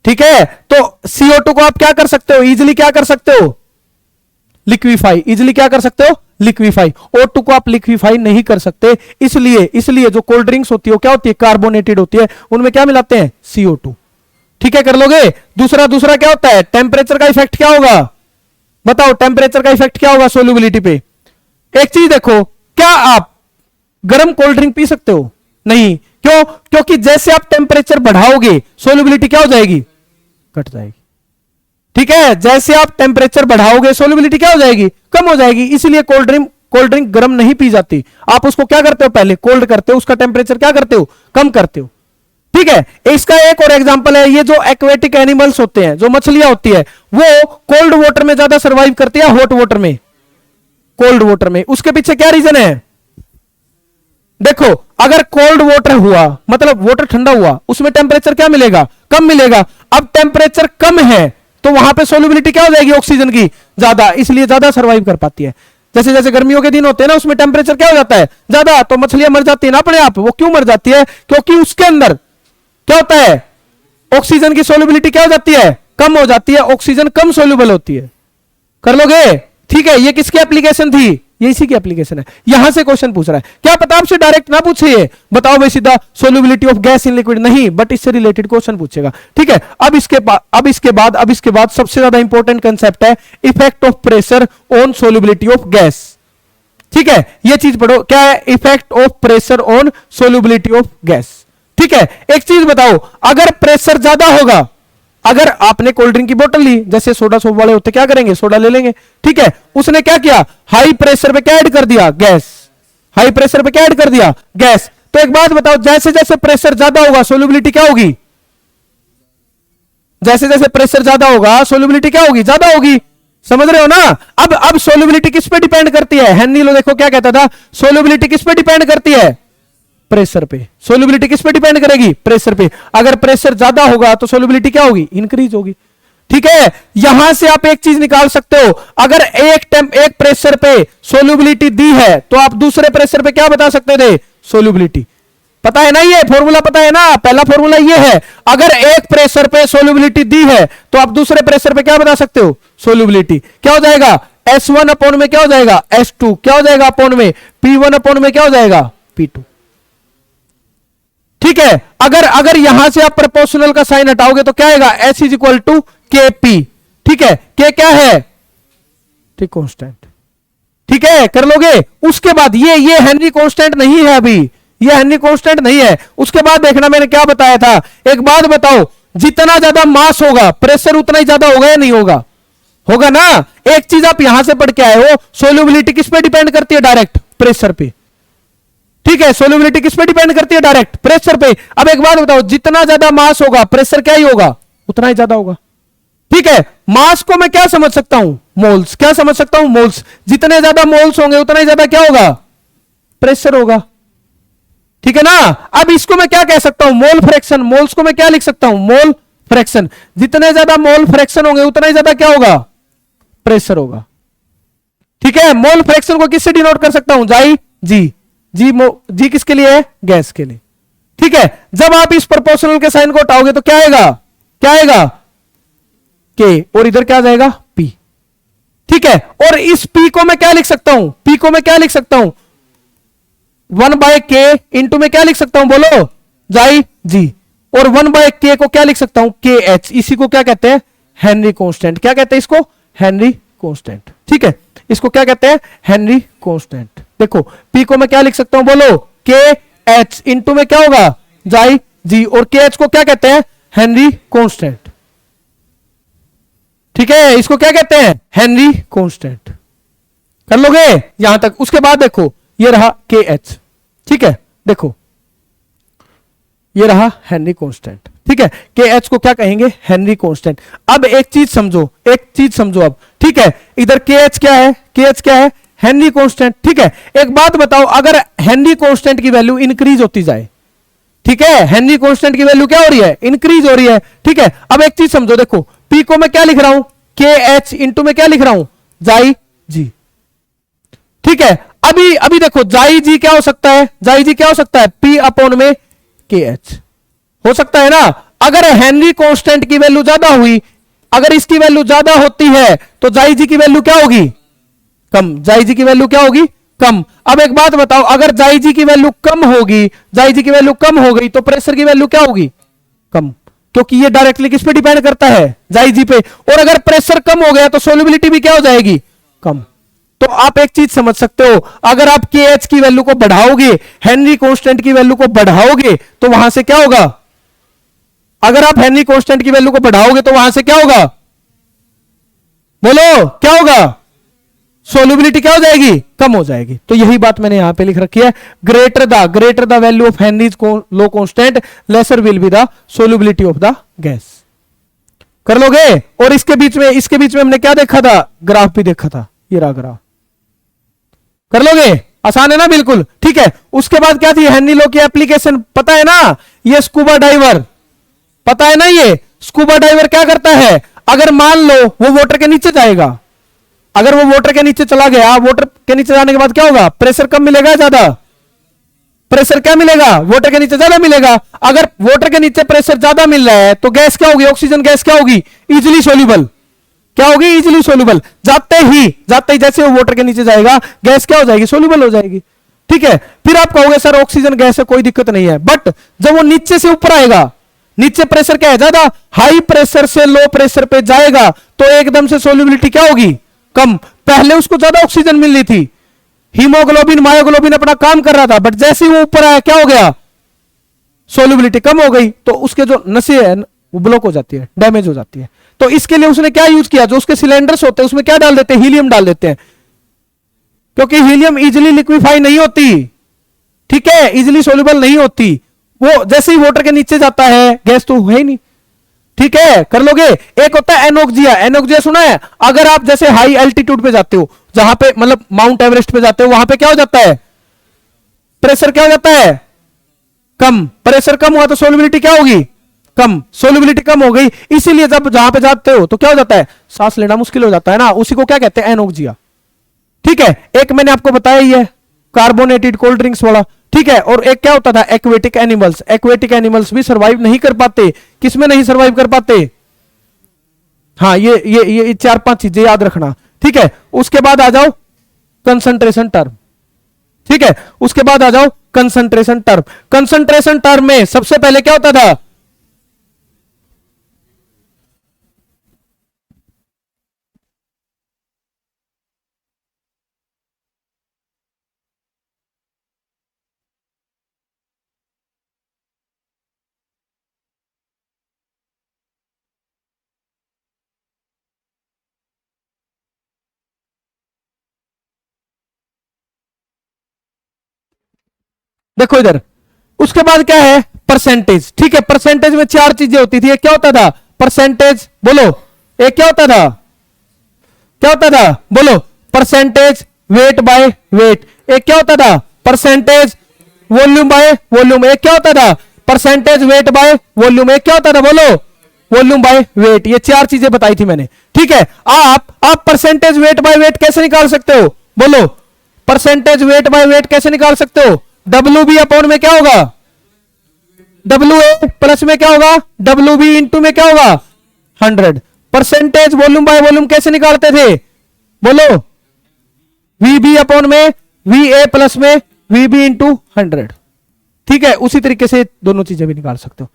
ठीक है, तो CO2 को आप क्या कर सकते हो, इजिली क्या कर सकते हो, लिक्विफाई। इजिली क्या कर सकते हो, लिक्विफाई। O2 को आप लिक्विफाई नहीं कर सकते, इसलिए जो कोल्ड ड्रिंक्स होती है वो क्या होती है, कार्बोनेटेड होती है, उनमें क्या मिलाते हैं, CO2। ठीक है, कर लोगे। दूसरा क्या होता है, टेम्परेचर का इफेक्ट क्या होगा, बताओ, टेम्परेचर का इफेक्ट क्या होगा सोल्यूबिलिटी पे। एक चीज देखो, क्या आप गर्म कोल्ड ड्रिंक पी सकते हो, नहीं, क्यों, क्योंकि जैसे आप टेम्परेचर बढ़ाओगे सोल्यूबिलिटी क्या हो जाएगी, घट जाएगी। ठीक है, जैसे आप टेम्परेचर बढ़ाओगे सोल्युबिलिटी क्या हो जाएगी, कम हो जाएगी। इसलिए कोल्ड ड्रिंक गर्म नहीं पी जाती, आप उसको क्या करते हो, पहले कोल्ड करते हो, उसका टेम्परेचर क्या करते हो, कम करते हो। ठीक ठीक है, इसका एक और एग्जांपल है, ये जो एक्वेटिक एनिमल्स होते हैं, जो मछलियां होती है, वो कोल्ड वाटर में ज्यादा सरवाइव करती है, हॉट वाटर में, कोल्ड वाटर में। उसके पीछे क्या रीजन है? देखो, अगर कोल्ड वाटर हुआ मतलब वाटर ठंडा हुआ, उसमें टेम्परेचर क्या मिलेगा? कम मिलेगा। अब टेम्परेचर कम है तो वहां पे सोल्युबिलिटी क्या हो जाएगी ऑक्सीजन की? ज्यादा, इसलिए ज्यादा सरवाइव कर पाती है। जैसे जैसे गर्मियों के दिन होते हैं ना, उसमें टेम्परेचर क्या हो जाता है? ज्यादा, तो मछलियां मर जाती है ना अपने आप। वो क्यों मर जाती है? क्योंकि उसके अंदर क्या होता है? ऑक्सीजन की सोल्युबिलिटी क्या हो जाती है? कम हो जाती है, ऑक्सीजन कम सोल्यूबल होती है। कर लोगे? ठीक है, ये किसकी एप्लीकेशन थी? ये इसी की एप्लीकेशन है। यहां से क्वेश्चन पूछ रहा है, क्या पता आपसे डायरेक्ट ना पूछे ये, बताओ भाई सीधा solubility of gas in liquid, नहीं, बट इससे रिलेटेड क्वेश्चन पूछेगा। ठीक है, अब इसके बाद सबसे ज्यादा इंपॉर्टेंट कंसेप्ट है effect of pressure on solubility of gas. ठीक है, ये चीज पढ़ो, क्या है? Effect of pressure on solubility of gas. ठीक है, एक चीज बताओ, अगर प्रेशर ज्यादा होगा, अगर आपने कोल्ड ड्रिंक की बोतल ली, जैसे सोडा सोप वाले होते क्या करेंगे? सोडा ले लेंगे। ठीक है, उसने क्या किया? हाई प्रेशर पे क्या ऐड कर दिया? गैस। हाई प्रेशर पे क्या ऐड कर दिया? गैस। तो एक बात बताओ, जैसे जैसे प्रेशर ज्यादा होगा सोल्यूबिलिटी क्या होगी? जैसे जैसे प्रेशर ज्यादा होगा सोल्यूबिलिटी क्या होगी? ज्यादा होगी। समझ रहे हो ना? अब सोल्यूबिलिटी किस पे डिपेंड करती है? हेनरी लो देखो क्या कहता था, सोल्यूबिलिटी किस पे डिपेंड करती है? प्रेशर पे। सोल्यूबिलिटी किस पे डिपेंड करेगी? प्रेशर पे। अगर प्रेशर ज्यादा होगा तो सोल्यूबिलिटी क्या होगी? इंक्रीज होगी। ठीक है, यहां से आप एक चीज निकाल सकते हो, अगर एक प्रेशर पे सोल्यूबिलिटी दी है तो आप दूसरे प्रेशर पे क्या बता सकते थे? सोल्यूबिलिटी। पता है ना? ये फॉर्मूला पता है ना? पहला फॉर्मूला ये है, अगर एक प्रेशर पे सोल्यूबिलिटी दी है तो आप दूसरे प्रेशर पे क्या बता सकते हो? सोल्यूबिलिटी। क्या हो जाएगा? S1 अपॉन में क्या हो जाएगा? S2। क्या हो जाएगा अपॉन में? P1 अपॉन में क्या हो जाएगा? P2। ठीक है, अगर यहां से आप प्रोपोर्शनल का साइन हटाओगे तो क्या आएगा? S is equal to KP। ठीक है, K क्या है? ठीक, कांस्टेंट। ठीक है, कर लोगे? उसके बाद ये हेनरी कांस्टेंट नहीं है, अभी ये हेनरी कांस्टेंट नहीं है। उसके बाद देखना, मैंने क्या बताया था, एक बात बताओ, जितना ज्यादा मास होगा प्रेशर उतना ही ज्यादा होगा या नहीं होगा? होगा ना? एक चीज आप यहां से पढ़ के आए हो, सोल्यूबिलिटी किस पे डिपेंड करती है? डायरेक्ट प्रेशर पे। ठीक है, सोल्यूबिलिटी किस पे डिपेंड करती है? डायरेक्ट प्रेशर पे। अब एक बात बताओ, जितना ज्यादा मास होगा प्रेशर क्या ही होगा? उतना ही ज्यादा होगा। ठीक है, मास को मैं क्या समझ सकता हूं? मोल्स। क्या समझ सकता हूं? मोल्स। जितने ज्यादा मोल्स होंगे उतना ही ज्यादा क्या होगा? प्रेशर होगा। ठीक है ना? अब इसको मैं क्या कह सकता हूं? Mole fraction. मोल्स को मैं क्या लिख सकता हूं? Mole fraction. जितने ज्यादा मोल फ्रैक्शन होंगे उतना ही ज्यादा क्या होगा? प्रेशर होगा। ठीक है, मोल फ्रैक्शन को किससे डिनोट कर सकता हूं? जाई जी। जी किसके लिए है? गैस के लिए। ठीक है, जब आप इस प्रोपोर्शनल के साइन को हटाओगे तो क्या आएगा? क्या आएगा? के, और इधर क्या आ जाएगा? पी। ठीक है, और इस पी को मैं क्या लिख सकता हूं? पी को मैं क्या लिख सकता हूं? 1/k इंटू में क्या लिख सकता हूं? बोलो जाई जी। और 1/k को क्या लिख सकता हूं? KH। इसी को क्या कहते हैं? Henry constant. क्या कहते हैं इसको? Henry constant. ठीक है, इसको क्या कहते हैं? Henry constant. देखो, P को मैं क्या लिख सकता हूं? बोलो KH इंटू में क्या होगा? जाई जी। और KH को क्या कहते हैं? Henry constant. ठीक है, इसको क्या कहते हैं? Henry constant. कर लोगे यहां तक? उसके बाद देखो, ये रहा KH। ठीक है, देखो ये रहा हेनरी कांस्टेंट। ठीक है, KH को क्या कहेंगे? Henry constant. अब एक चीज समझो, एक चीज समझो अब। ठीक है, इधर KH क्या है? KH क्या है? Henry constant. ठीक है, एक बात बताओ, अगर हेनरी कांस्टेंट की वैल्यू इंक्रीज होती जाए, ठीक है, हेनरी कांस्टेंट की वैल्यू क्या हो रही है? इंक्रीज हो रही है। ठीक है, अब एक चीज समझो, देखो P को मैं क्या लिख रहा हूं? KH इंटू में क्या लिख रहा हूं? जाई जी। ठीक है, अभी देखो, जाई जी क्या हो सकता है? जाई जी क्या हो सकता है? P अपॉन में KH हो सकता है ना? अगर हेनरी कांस्टेंट की वैल्यू ज्यादा हुई, अगर इसकी वैल्यू ज्यादा होती है तो जाई जी की वैल्यू क्या होगी? कम। जाई जी की वैल्यू क्या होगी? कम। अब एक बात बताओ, अगर जाई जी की वैल्यू कम होगी, जाई जी की वैल्यू कम हो गई तो प्रेशर की वैल्यू क्या होगी? कम। क्योंकि ये डायरेक्टली किस पे डिपेंड करता है? जाई जी पे। और अगर प्रेशर कम हो गया तो सोल्युबिलिटी भी क्या हो जाएगी? कम। तो आप एक चीज समझ सकते हो, अगर आप KH की वैल्यू को बढ़ाओगे, हेनरी कांस्टेंट की वैल्यू को बढ़ाओगे तो वहां से क्या होगा? अगर आप हेनरी कांस्टेंट की वैल्यू को बढ़ाओगे तो वहां से क्या होगा? बोलो क्या होगा? सोल्युबिलिटी क्या हो जाएगी, कम हो जाएगी। तो यही बात मैंने यहां पे लिख रखी है, greater the value of Henry's law constant laser will be the solubility of the gas. कर लोगे। और इसके बीच में हमने क्या देखा था, ग्राफ भी देखा था, ये रहा ग्राफ। कर लोगे, आसान है ना बिल्कुल। ठीक है, उसके बाद क्या थी हेनरी लॉ की एप्लीकेशन, पता है ना, ये स्कूबा डाइवर, पता है ना, ये स्कूबा डाइवर क्या करता है, अगर मान लो वो वाटर के नीचे जाएगा, अगर वो वाटर के नीचे चला गया, वाटर के नीचे जाने के बाद क्या होगा, प्रेशर कम मिलेगा ज्यादा, प्रेशर क्या मिलेगा, वाटर के नीचे ज्यादा मिलेगा। अगर वाटर के नीचे प्रेशर ज्यादा मिल रहा है तो गैस क्या होगी, ऑक्सीजन गैस क्या होगी, इजिली सोल्यूबल, क्या होगी, इजिली सोल्यूबल। जाते ही जैसे वो वाटर के नीचे जाएगा गैस क्या हो जाएगी, सोल्यूबल हो जाएगी। ठीक है, फिर आप कहोगे सर ऑक्सीजन गैस है, कोई दिक्कत नहीं है, बट जब वो नीचे से ऊपर आएगा, नीचे प्रेशर क्या है ज्यादा, हाई प्रेशर से लो प्रेशर पे जाएगा तो एकदम से सोल्यूबिलिटी क्या होगी, कम। पहले उसको ज्यादा ऑक्सीजन मिल रही थी, हीमोग्लोबिन मायोग्लोबिन अपना काम कर रहा था, बट जैसे ही वो ऊपर आया क्या हो गया, सोल्यूबिलिटी कम हो गई, तो उसके जो नसें हैं वो ब्लॉक हो जाती है, डैमेज हो जाती है। तो इसके लिए उसने क्या यूज किया, जो उसके सिलेंडर्स होते हैं उसमें क्या डाल देते हैं, हीलियम डाल देते हैं, क्योंकि हीलियम इजिली लिक्विफाई नहीं होती, ठीक है, इजिली सोल्यूबल नहीं होती, वो जैसे ही वाटर के नीचे जाता है गैस तो है ही नहीं। ठीक है, कर लोगे। एक होता है एनोक्सिया, एनोक्सिया सुना है, अगर आप जैसे हाई एल्टीट्यूड पे जाते हो, जहां पे मतलब माउंट एवरेस्ट पे जाते हो, वहां पे क्या हो जाता है, प्रेशर क्या हो जाता है, कम, प्रेशर कम हुआ तो सोल्युबिलिटी क्या होगी, कम, सोल्युबिलिटी कम हो गई, इसीलिए जब जहां पे जाते हो तो क्या हो जाता है, सांस लेना मुश्किल हो जाता है ना, उसी को क्या कहते हैं, एनोक्सिया। ठीक है, एक मैंने आपको बताया ही है, कार्बोनेटेड कोल्ड ड्रिंक्स वाला। ठीक है, और एक क्या होता था, एक्वेटिक एनिमल्स, एक्वेटिक एनिमल्स भी सर्वाइव नहीं कर पाते, किसमें नहीं सर्वाइव कर पाते, हाँ ये 4-5 चीजें याद रखना। ठीक है, उसके बाद आ जाओ कंसंट्रेशन टर्म। ठीक है, उसके बाद आ जाओ कंसंट्रेशन टर्म। कंसंट्रेशन टर्म में सबसे पहले क्या होता था, देखो इधर, उसके बाद क्या है, परसेंटेज। ठीक है, परसेंटेज में 4 चीजें होती थी, एक क्या होता था, परसेंटेज, बोलो, एक क्या होता था, क्या होता था, बोलो, परसेंटेज वेट बाय वेट, एक क्या होता था, परसेंटेज वॉल्यूम बाय वॉल्यूम, एक क्या होता था, परसेंटेज वेट बाय वॉल्यूम, एक क्या होता था, बोलो, वॉल्यूम बाय वेट। ये 4 चीजें बताई थी मैंने। ठीक है, आप परसेंटेज वेट बाय वेट कैसे निकाल सकते हो, बोलो, परसेंटेज वेट बाय वेट कैसे निकाल सकते हो, डब्ल्यू बी अपॉन में क्या होगा, डब्ल्यू ए प्लस में क्या होगा, डब्ल्यू बी इंटू में क्या होगा, 100। परसेंटेज वॉल्यूम बाय वॉल्यूम कैसे निकालते थे, बोलो, वी बी अपॉन में वी ए प्लस में वी बी इंटू 100। ठीक है, उसी तरीके से दोनों चीजें भी निकाल सकते हो।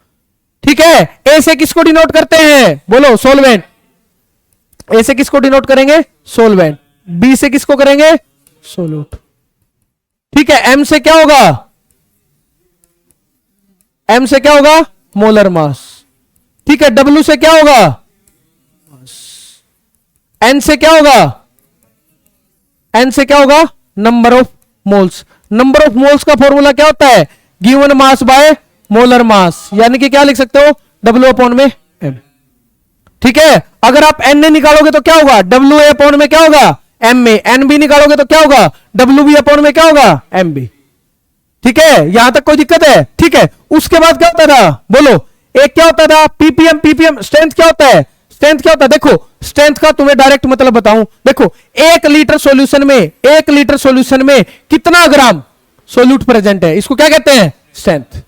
ठीक है, ए से किसको डिनोट करते हैं, बोलो, सोलवेंट, ए से किसको डिनोट करेंगे, सोलवेंट, बी से किसको करेंगे, सोल्यूट। ठीक है, एम से क्या होगा, एम से क्या होगा, मोलर मास। ठीक है, डब्ल्यू से क्या होगा, एन से क्या होगा, एन से क्या होगा, number of moles. Number of moles का फॉर्मूला क्या होता है, given mass by molar mass, यानी कि क्या लिख सकते हो, डब्ल्यू अपॉन में एम। ठीक है, अगर आप एन ए निकालोगे तो क्या होगा, डब्ल्यू ए अपॉन में क्या होगा, एम में, एन बी निकालोगे तो क्या होगा, डब्ल्यू बी अपॉन में क्या होगा, एम बी। ठीक है, यहां तक कोई दिक्कत है। ठीक है, उसके बाद क्या होता था, बोलो, एक क्या होता था, पीपीएम, पीपीएम स्ट्रेंथ क्या होता है, स्ट्रेंथ क्या होता है, देखो स्ट्रेंथ का तुम्हें डायरेक्ट मतलब बताऊं, देखो 1 लीटर सॉल्यूशन में, 1 लीटर सॉल्यूशन में कितना ग्राम सोल्यूट प्रेजेंट है, इसको क्या कहते हैं, स्ट्रेंथ।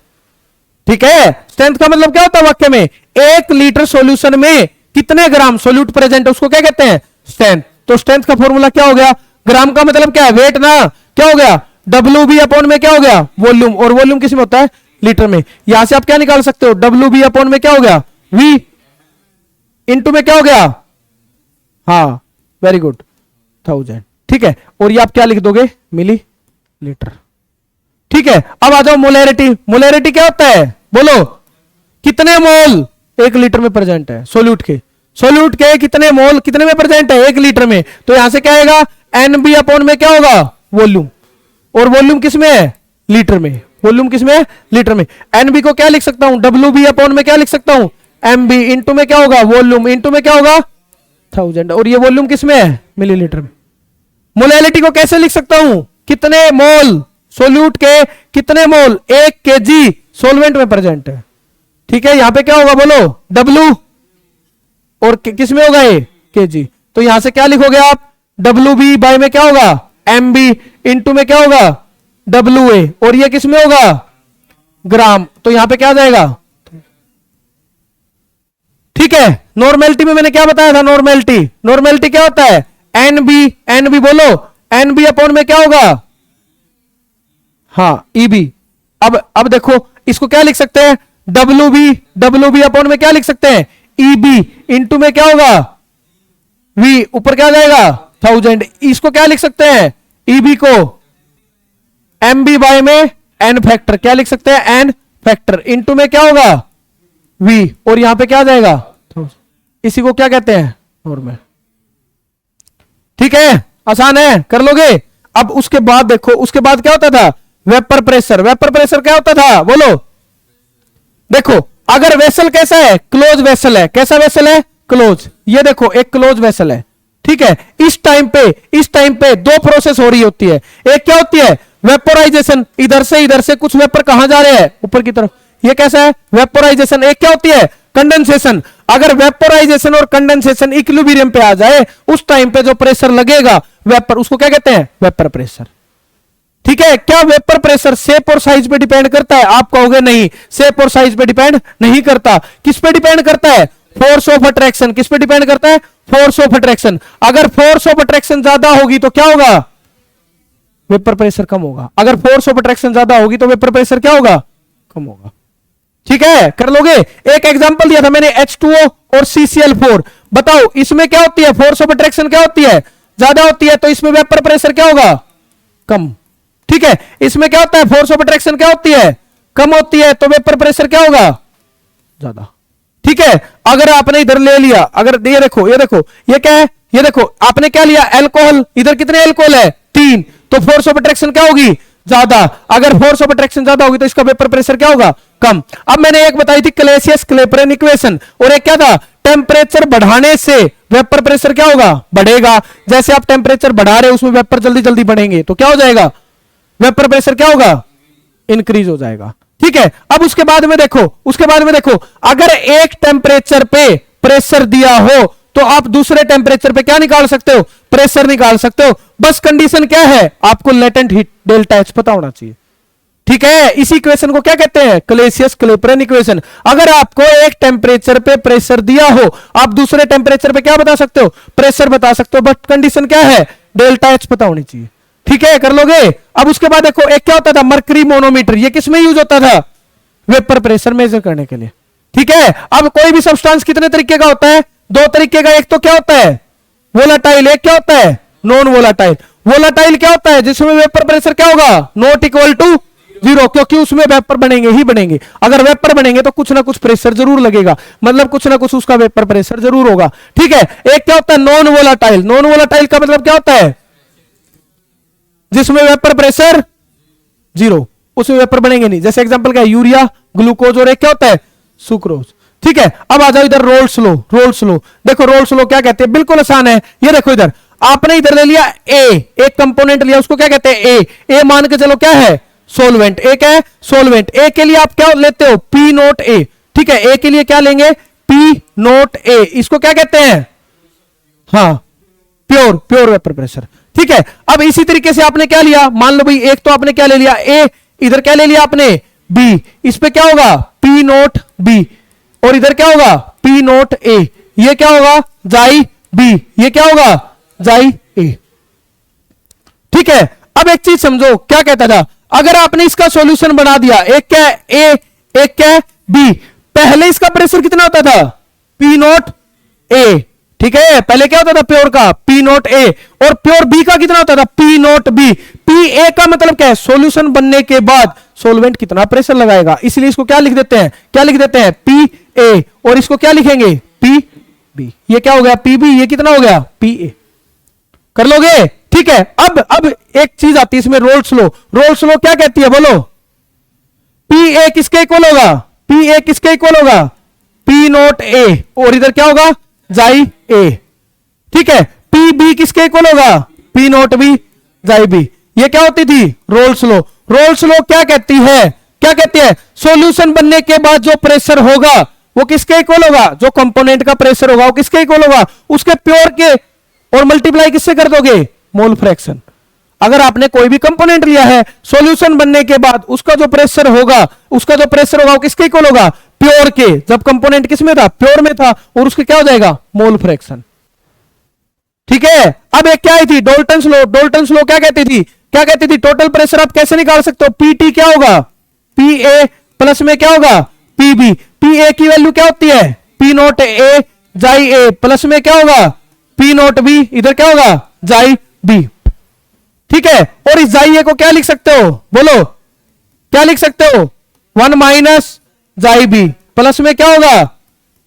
ठीक है, स्ट्रेंथ का मतलब क्या होता है वाक्य में, 1 लीटर सॉल्यूशन में कितने ग्राम सोल्यूट प्रेजेंट है, उसको क्या कहते हैं, स्ट्रेंथ। तो स्ट्रेंथ का फॉर्मूला क्या हो गया, ग्राम का मतलब क्या है, वेट ना, क्या हो गया, डब्ल्यू बी अपॉन में क्या हो गया, वॉल्यूम, और वॉल्यूम किस में होता है, लीटर में। यहां से आप क्या निकाल सकते हो, डब्ल्यू बी अपॉन में क्या हो गया, वी इंटू में क्या हो गया, हाँ वेरी गुड, 1000। ठीक है, और ये आप क्या लिख दोगे, मिली लीटर। ठीक है, अब आ जाओ मोलैरिटी। मोलैरिटी क्या होता है, बोलो, कितने मोल 1 लीटर में प्रेजेंट है सोल्यूट के, सोल्यूट के कितने मोल कितने में प्रेजेंट है, 1 लीटर में। तो यहां से क्या आएगा, एन बी अपॉन में क्या होगा, वॉल्यूम, और वॉल्यूम किसमें है, लीटर में, वॉल्यूम किसमें है, लीटर में। एन बी को क्या लिख सकता हूं, डब्ल्यू बी अपॉन में क्या लिख सकता हूं, एम बी, इंटू में क्या होगा, वॉल्यूम, इंटू में क्या होगा, 1000, और ये वॉल्यूम किसमें है, मिलीलीटर में। मोलैलिटी को कैसे लिख सकता हूं, कितने मोल सोल्यूट के, कितने मोल, 1 kg सोलवेंट में प्रेजेंट है। ठीक है, यहां पे क्या होगा बोलो, डब्ल्यू, और किस में होगा ये, kg, तो यहां से क्या लिखोगे आप, डब्ल्यू बी बाय में क्या होगा, एम बी, इंटू में क्या होगा, डब्ल्यू ए, और ये किस में होगा, ग्राम, तो यहां पे क्या आ जाएगा। ठीक है, नॉर्मेलिटी में मैंने क्या बताया था, नॉर्मेलिटी, नॉर्मेलिटी क्या होता है, एन बी बोलो, एन बी अपॉन में क्या होगा, हाँ ई बी। अब देखो इसको क्या लिख सकते हैं, डब्ल्यू बी अपॉन में क्या लिख सकते हैं, ई बी, इंटू में क्या होगा, वी, ऊपर क्या जाएगा, 1000। इसको क्या लिख सकते हैं, ईबी को एम बी बाय में एन फैक्टर, क्या लिख सकते हैं, एन फैक्टर, इंटू में क्या होगा, वी, और यहां पे क्या आ जाएगा, इसी को क्या कहते हैं, नॉर्मल। ठीक है, आसान है, कर लोगे। अब उसके बाद देखो, उसके बाद क्या होता था, वेपर प्रेशर। वेपर प्रेशर क्या होता था बोलो, देखो अगर वेसल कैसा है, क्लोज वेसल है, कैसा वेसल है, क्लोज, ये देखो एक क्लोज वेसल है। ठीक है, इस टाइम पे दो प्रोसेस हो रही होती है, एक क्या होती है, वेपोराइजेशन, इधर से कुछ वेपर कहां जा रहे हैं, ऊपर की तरफ, ये कैसा है, वेपोराइजेशन। एक क्या होती है, कंडेंसेशन। अगर वेपोराइजेशन और कंडेंसेशन इक्विलिब्रियम पे आ जाए, उस टाइम पे जो प्रेशर लगेगा वेपर, उसको क्या कहते हैं, वेपर प्रेशर। ठीक है, क्या वेपर प्रेशर शेप और साइज पे डिपेंड करता है, आप कहोगे नहीं, शेप और साइज पे डिपेंड नहीं करता। किस पे डिपेंड करता है, फोर्स ऑफ अट्रैक्शन। किस पे डिपेंड करता है, फोर्स ऑफ अट्रैक्शन। अगर फोर्स ऑफ अट्रैक्शन ज्यादा होगी तो क्या होगा, वेपर प्रेशर कम होगा। अगर फोर्स ऑफ अट्रैक्शन ज्यादा होगी तो वेपर प्रेशर क्या होगा, कम होगा। ठीक है, कर लोगे। एक एग्जांपल दिया था मैंने, H2O और CCl4। बताओ इसमें क्या होती है, फोर्स ऑफ अट्रैक्शन क्या होती है, ज्यादा होती है, तो इसमें वेपर प्रेशर क्या होगा, कम। ठीक है, इसमें क्या होता है, फोर्स ऑफ अट्रैक्शन क्या होती है, कम होती है, तो वेपर प्रेशर क्या होगा, ज्यादा। ठीक है, अगर आपने इधर ले लिया, अगर ये देखो ये क्या है, ये देखो आपने क्या लिया, अल्कोहल, इधर कितने अल्कोहल है, 3, तो फोर्स ऑफ अट्रैक्शन क्या होगी, ज्यादा। अगर फोर्स ऑफ अट्रैक्शन ज्यादा होगी तो इसका वेपर प्रेशर क्या होगा, कम। अब मैंने एक बताई थी क्लेसियस क्लेपेरन इक्वेशन, और एक क्या था, टेम्परेचर बढ़ाने से वेपर प्रेशर क्या होगा, बढ़ेगा। जैसे आप टेम्परेचर बढ़ा रहे हो उसमें वेपर जल्दी जल्दी बढ़ेंगे तो क्या हो जाएगा, वेपर प्रेशर क्या होगा, इंक्रीज हो जाएगा। ठीक है, अब उसके बाद में देखो अगर एक टेम्परेचर पे प्रेशर दिया हो तो आप दूसरे टेम्परेचर पे क्या निकाल सकते हो, प्रेशर निकाल सकते हो। बस कंडीशन क्या है, आपको लेटेंट हीट डेल्टा एच पता होना चाहिए। ठीक है, इसी इक्वेशन को क्या कहते हैं, क्लेसियस क्लेपेरन इक्वेशन। अगर आपको एक टेम्परेचर पे प्रेशर दिया हो, आप दूसरे टेम्परेचर पे क्या बता सकते हो, प्रेशर बता सकते हो, बट कंडीशन क्या है, डेल्टा एच पता होनी चाहिए। ठीक है, कर लोगे। अब उसके बाद देखो एक क्या होता था, मर्करी मोनोमीटर, ये किसमें यूज होता था, वेपर प्रेशर मेजर करने के लिए। ठीक है, अब कोई भी सब्सटेंस कितने तरीके का होता है, दो तरीके का। एक तो क्या होता है, वोलाटाइल, एक क्या होता है, नॉन वोलाटाइल। वोलाटाइल क्या होता है, जिसमें वेपर प्रेशर क्या होगा, नॉट इक्वल टू 0, क्योंकि उसमें वेपर बनेंगे ही बनेंगे। अगर वेपर बनेंगे तो कुछ ना कुछ प्रेशर जरूर लगेगा, मतलब कुछ ना कुछ उसका वेपर प्रेशर जरूर होगा। ठीक है, एक क्या होता है, नॉन वोलाटाइल। नॉन वोलाटाइल का मतलब क्या होता है, जिसमें वेपर प्रेशर 0, उसमें वेपर बनेंगे नहीं। जैसे एग्जांपल क्या है, यूरिया, ग्लूकोज, और एक क्या होता है, सुक्रोज। ठीक है, अब आ जाओ इधर रोल स्लो। रोल स्लो देखो, रोल स्लो क्या कहते हैं, बिल्कुल आसान है। ये देखो इधर आपने इधर ले लिया ए, एक कंपोनेंट लिया, उसको क्या कहते हैं, ए मान के चलो क्या है, सोलवेंट। ए क्या है, सोलवेंट। ए के लिए आप क्या लेते हो, पी नोट ए। ठीक है, ए के लिए क्या लेंगे, पी नोट ए। इसको क्या कहते हैं, हाँ, प्योर वेपर प्रेशर। ठीक है, अब इसी तरीके से आपने क्या लिया, मान लो भाई एक तो आपने क्या ले लिया, ए, इधर क्या ले लिया आपने, बी। इस पे क्या होगा, पी नोट बी, और इधर क्या होगा, पी नोट ए। ये क्या होगा, जाई बी, ये क्या होगा, जाई ए। ठीक है, अब एक चीज समझो, क्या कहता था, अगर आपने इसका सॉल्यूशन बना दिया, एक क्या है ए, एक क्या है बी, पहले इसका प्रेशर कितना होता था, पी नोट ए। ठीक है, पहले क्या होता था प्योर का, पी नोट ए, और प्योर बी का कितना होता था, P naught B. P A का मतलब क्या है, सॉल्यूशन बनने के बाद सॉल्वेंट कितना प्रेशर लगाएगा, इसलिए इसको क्या लिख देते हैं, पी ए, और इसको क्या लिखेंगे, पी बी। ये क्या हो गया, पी बी, ये कितना हो गया, पी ए। कर लोगे, ठीक है, अब एक चीज आती है इसमें, रोल्स लॉ। रोल्स लॉ क्या कहती है बोलो? पी ए किसके इक्वल होगा? पी ए किसके इक्वल होगा? पी नोट ए, और इधर क्या होगा? जाई ए। ठीक है, पी बी किसके इक्वल होगा? पी नोट बी जाई बी। ये क्या होती थी? Roles law. रोल्स लॉ क्या कहती है? क्या कहती है? सॉल्यूशन बनने के बाद जो प्रेशर होगा वो किसके इक्वल होगा? जो कंपोनेंट का प्रेशर होगा वो किसके इक्वल होगा? उसके प्योर के, और मल्टीप्लाई किससे कर दोगे? Mole fraction. अगर आपने कोई भी कंपोनेंट लिया है, सॉल्यूशन बनने के बाद उसका जो प्रेशर होगा, वो किसके इक्वल होगा? प्योर के। जब कंपोनेंट किस में था? प्योर में था, और उसके क्या हो जाएगा? Mole fraction. ठीक है, अब एक क्या आई थी? Dalton's law. डाल्टन्स लॉ क्या कहती थी? क्या कहती थी? टोटल प्रेशर आप कैसे निकाल सकते हो? पीटी क्या होगा? पी ए प्लस में क्या होगा? पीबी। पी ए की वैल्यू क्या होती है? पी नोट ए जाई ए, प्लस में क्या होगा? पी नोट बी, इधर क्या होगा? जाई बी। ठीक है, और इस जाई ए को क्या लिख सकते हो? बोलो, क्या लिख सकते हो? 1 माइनस जाई बी, प्लस में क्या होगा?